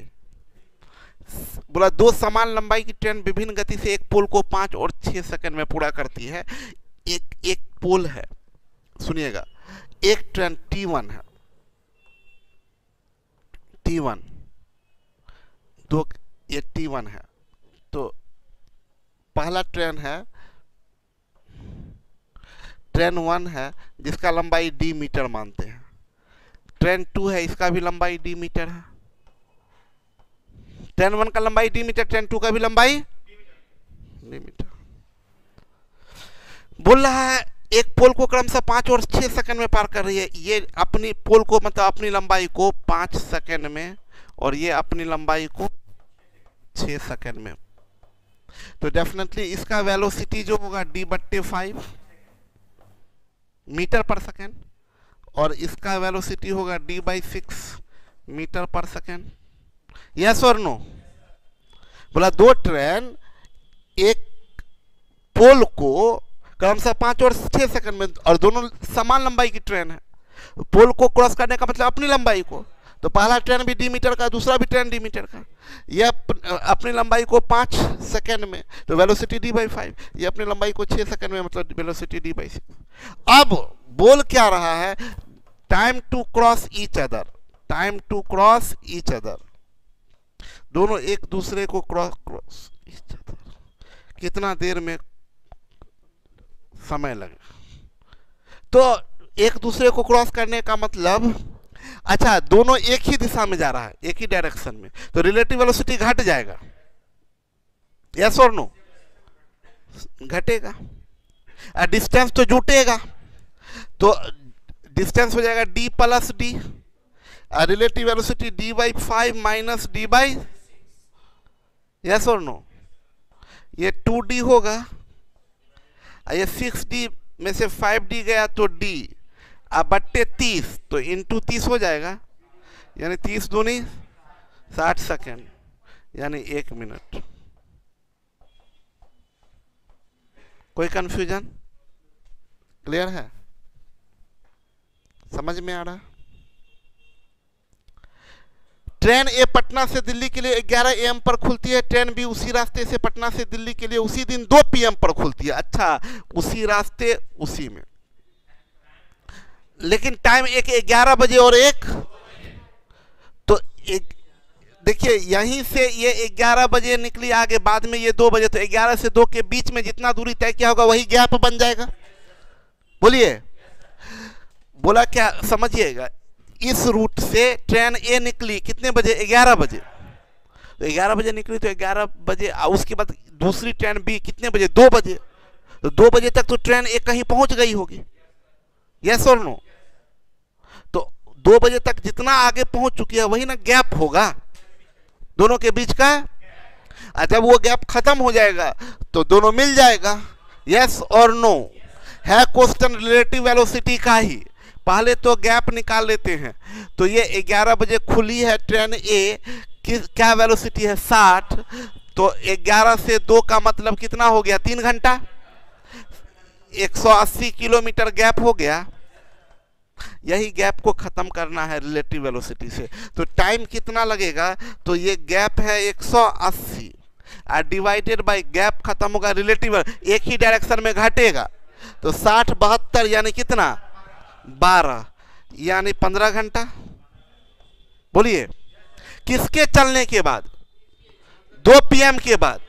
Speaker 1: बोला दो समान लंबाई की ट्रेन विभिन्न गति से एक पोल को 5 और 6 सेकंड में पूरा करती है। एक पोल है, सुनिएगा, एक ट्रेन T1 है, T1 दो, ये T1 है। तो पहला ट्रेन है, ट्रेन 1 है जिसका लंबाई d मीटर मानते हैं। ट्रेन 2 है, इसका भी लंबाई d मीटर है। ट्रेन 1 का लंबाई d मीटर, ट्रेन 2 का भी लंबाई d मीटर। बोल रहा है एक पोल को क्रमशः 5 और 6 सेकंड में पार कर रही है। ये अपनी पोल को मतलब अपनी लंबाई को 5 सेकंड में और ये अपनी लंबाई को 6 सेकंड में। तो डेफिनेटली इसका वेलोसिटी जो होगा d/5 मीटर पर सेकंड और इसका वेलोसिटी होगा d/6 मीटर पर सेकंड। यस और नो? बोला दो ट्रेन एक पोल को क्रमशः 5 और 6 सेकंड में, और दोनों समान लंबाई की ट्रेन है। पोल को क्रॉस करने का मतलब अपनी लंबाई को, तो पहला ट्रेन भी d मीटर का, दूसरा भी ट्रेन d मीटर का। यह अपनी लंबाई को 5 सेकंड में, तो वेलोसिटी d/5। ये अपनी लंबाई को 6 सेकंड में, मतलब वेलोसिटी d/6। अब बोल क्या रहा है? Time to cross each other, time to cross each other. दोनों एक दूसरे को क्रॉस ईच अदर, कितना देर में समय लगे। तो एक दूसरे को क्रॉस करने का मतलब, अच्छा दोनों एक ही दिशा में जा रहा है, एक ही डायरेक्शन में, तो रिलेटिव वेलोसिटी घट जाएगा। यस और नो? घटेगा। डिस्टेंस तो जुटेगा, तो डिस्टेंस हो जाएगा d+d, relative velocity d/5 minus d/, yes और नो? ये 2d होगा, ये 6d में से 5d गया तो d, अब बट्टे 30, तो इंटू 30 हो जाएगा, यानी 30 दूनी 60 सेकेंड, यानी 1 मिनट। कोई कंफ्यूजन? क्लियर है? समझ में आ रहा? ट्रेन ए पटना से दिल्ली के लिए 11 AM पर खुलती है। ट्रेन बी उसी रास्ते से पटना से दिल्ली के लिए उसी दिन 2 PM पर खुलती है। अच्छा, उसी रास्ते उसी में, लेकिन टाइम एक 11 बजे और एक, तो एक देखिए यहीं से ये 11 बजे निकली, आगे बाद में ये 2 बजे, तो 11 से 2 के बीच में जितना दूरी तय किया होगा वही गैप बन जाएगा। बोलिए, बोला क्या? समझिएगा, इस रूट से ट्रेन ए निकली कितने बजे? 11 बजे। तो 11 बजे निकली तो 11 बजे, उसके बाद दूसरी ट्रेन बी कितने बजे? 2 बजे। तो 2 बजे तक तो ट्रेन ए कहीं पहुंच गई होगी, यस और नो? तो 2 बजे तक जितना आगे पहुंच चुकी है वही ना गैप होगा दोनों के बीच का। जब वो गैप खत्म हो जाएगा तो दोनों मिल जाएगा, यस और नो? है क्वेश्चन रिलेटिव वेलोसिटी का ही। पहले तो गैप निकाल लेते हैं। तो ये 11 बजे खुली है ट्रेन ए, क्या वेलोसिटी है? 60। तो 11 से 2 का मतलब कितना हो गया? 3 घंटा, 180 किलोमीटर गैप हो गया। यही गैप को खत्म करना है रिलेटिव वेलोसिटी से। तो टाइम कितना लगेगा? तो ये गैप है 180 और डिवाइडेड बाय गैप खत्म होगा रिलेटिव, एक ही डायरेक्शन में घटेगा। तो 60 72 यानी कितना? 12, यानी 15 घंटा। बोलिए, किसके चलने के बाद? 2 PM के बाद।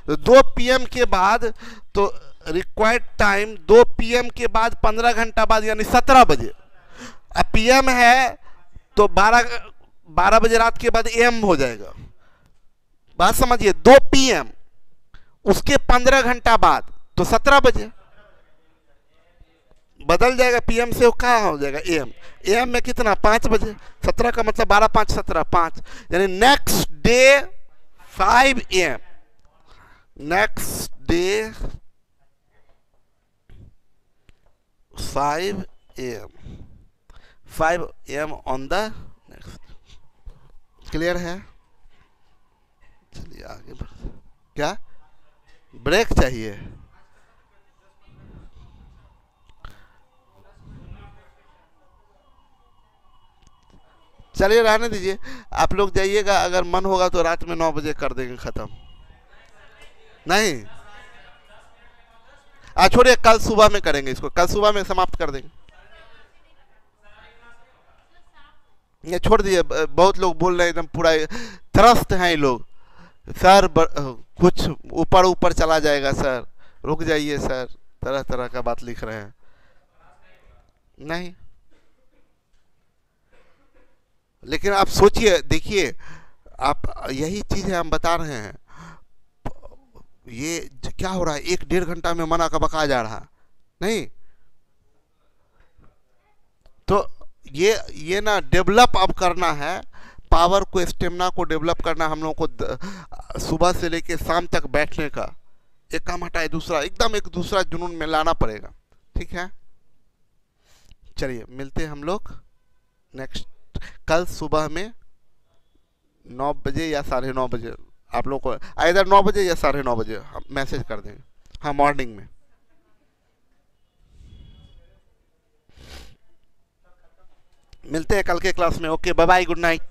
Speaker 1: तो 2 PM के बाद तो रिक्वायर्ड टाइम 2 PM के बाद 15 घंटा बाद यानी 17 बजे। अब PM है तो 12 बजे रात के बाद AM हो जाएगा। बात समझिए, 2 PM उसके 15 घंटा बाद तो 17 बजे बदल जाएगा। PM से वो कहाँ हो जाएगा? AM। AM में कितना? 5 बजे। 17 का मतलब 12 5 17 5, यानी next day 5 AM। Next day 5 AM, 5 AM on the next. Clear है? चलिए आगे बढ़ते। क्या ब्रेक चाहिए? चलिए रहने दीजिए, आप लोग जाइएगा। अगर मन होगा तो रात में 9 बजे कर देंगे खत्म। नहीं, छोड़िए, कल सुबह में करेंगे इसको, कल सुबह में समाप्त कर देंगे। ये छोड़ दिए, बहुत लोग बोल रहे हैं एकदम पूरा त्रस्त हैं ये लोग। सर कुछ ऊपर ऊपर चला जाएगा सर, रुक जाइए सर, तरह तरह का बात लिख रहे हैं। नहीं, लेकिन आप सोचिए, देखिए, आप यही चीज है हम बता रहे हैं। ये क्या हो रहा है? 1-1.5 घंटा में मना का बका जा रहा नहीं। तो ये ना डेवलप अब करना है, पावर को, स्टेमिना को डेवलप करना हम लोगों को। सुबह से लेके शाम तक बैठने का, एक काम हटाए दूसरा, एकदम एक दूसरा जुनून में लाना पड़ेगा। ठीक है, चलिए मिलते हैं हम लोग नेक्स्ट कल सुबह में 9 बजे या 9:30 बजे। आप लोग को इधर 9 बजे या 9:30 बजे हम मैसेज कर देंगे। हाँ, मॉर्निंग में। मिलते हैं कल के क्लास में। Okay, bye bye, good night.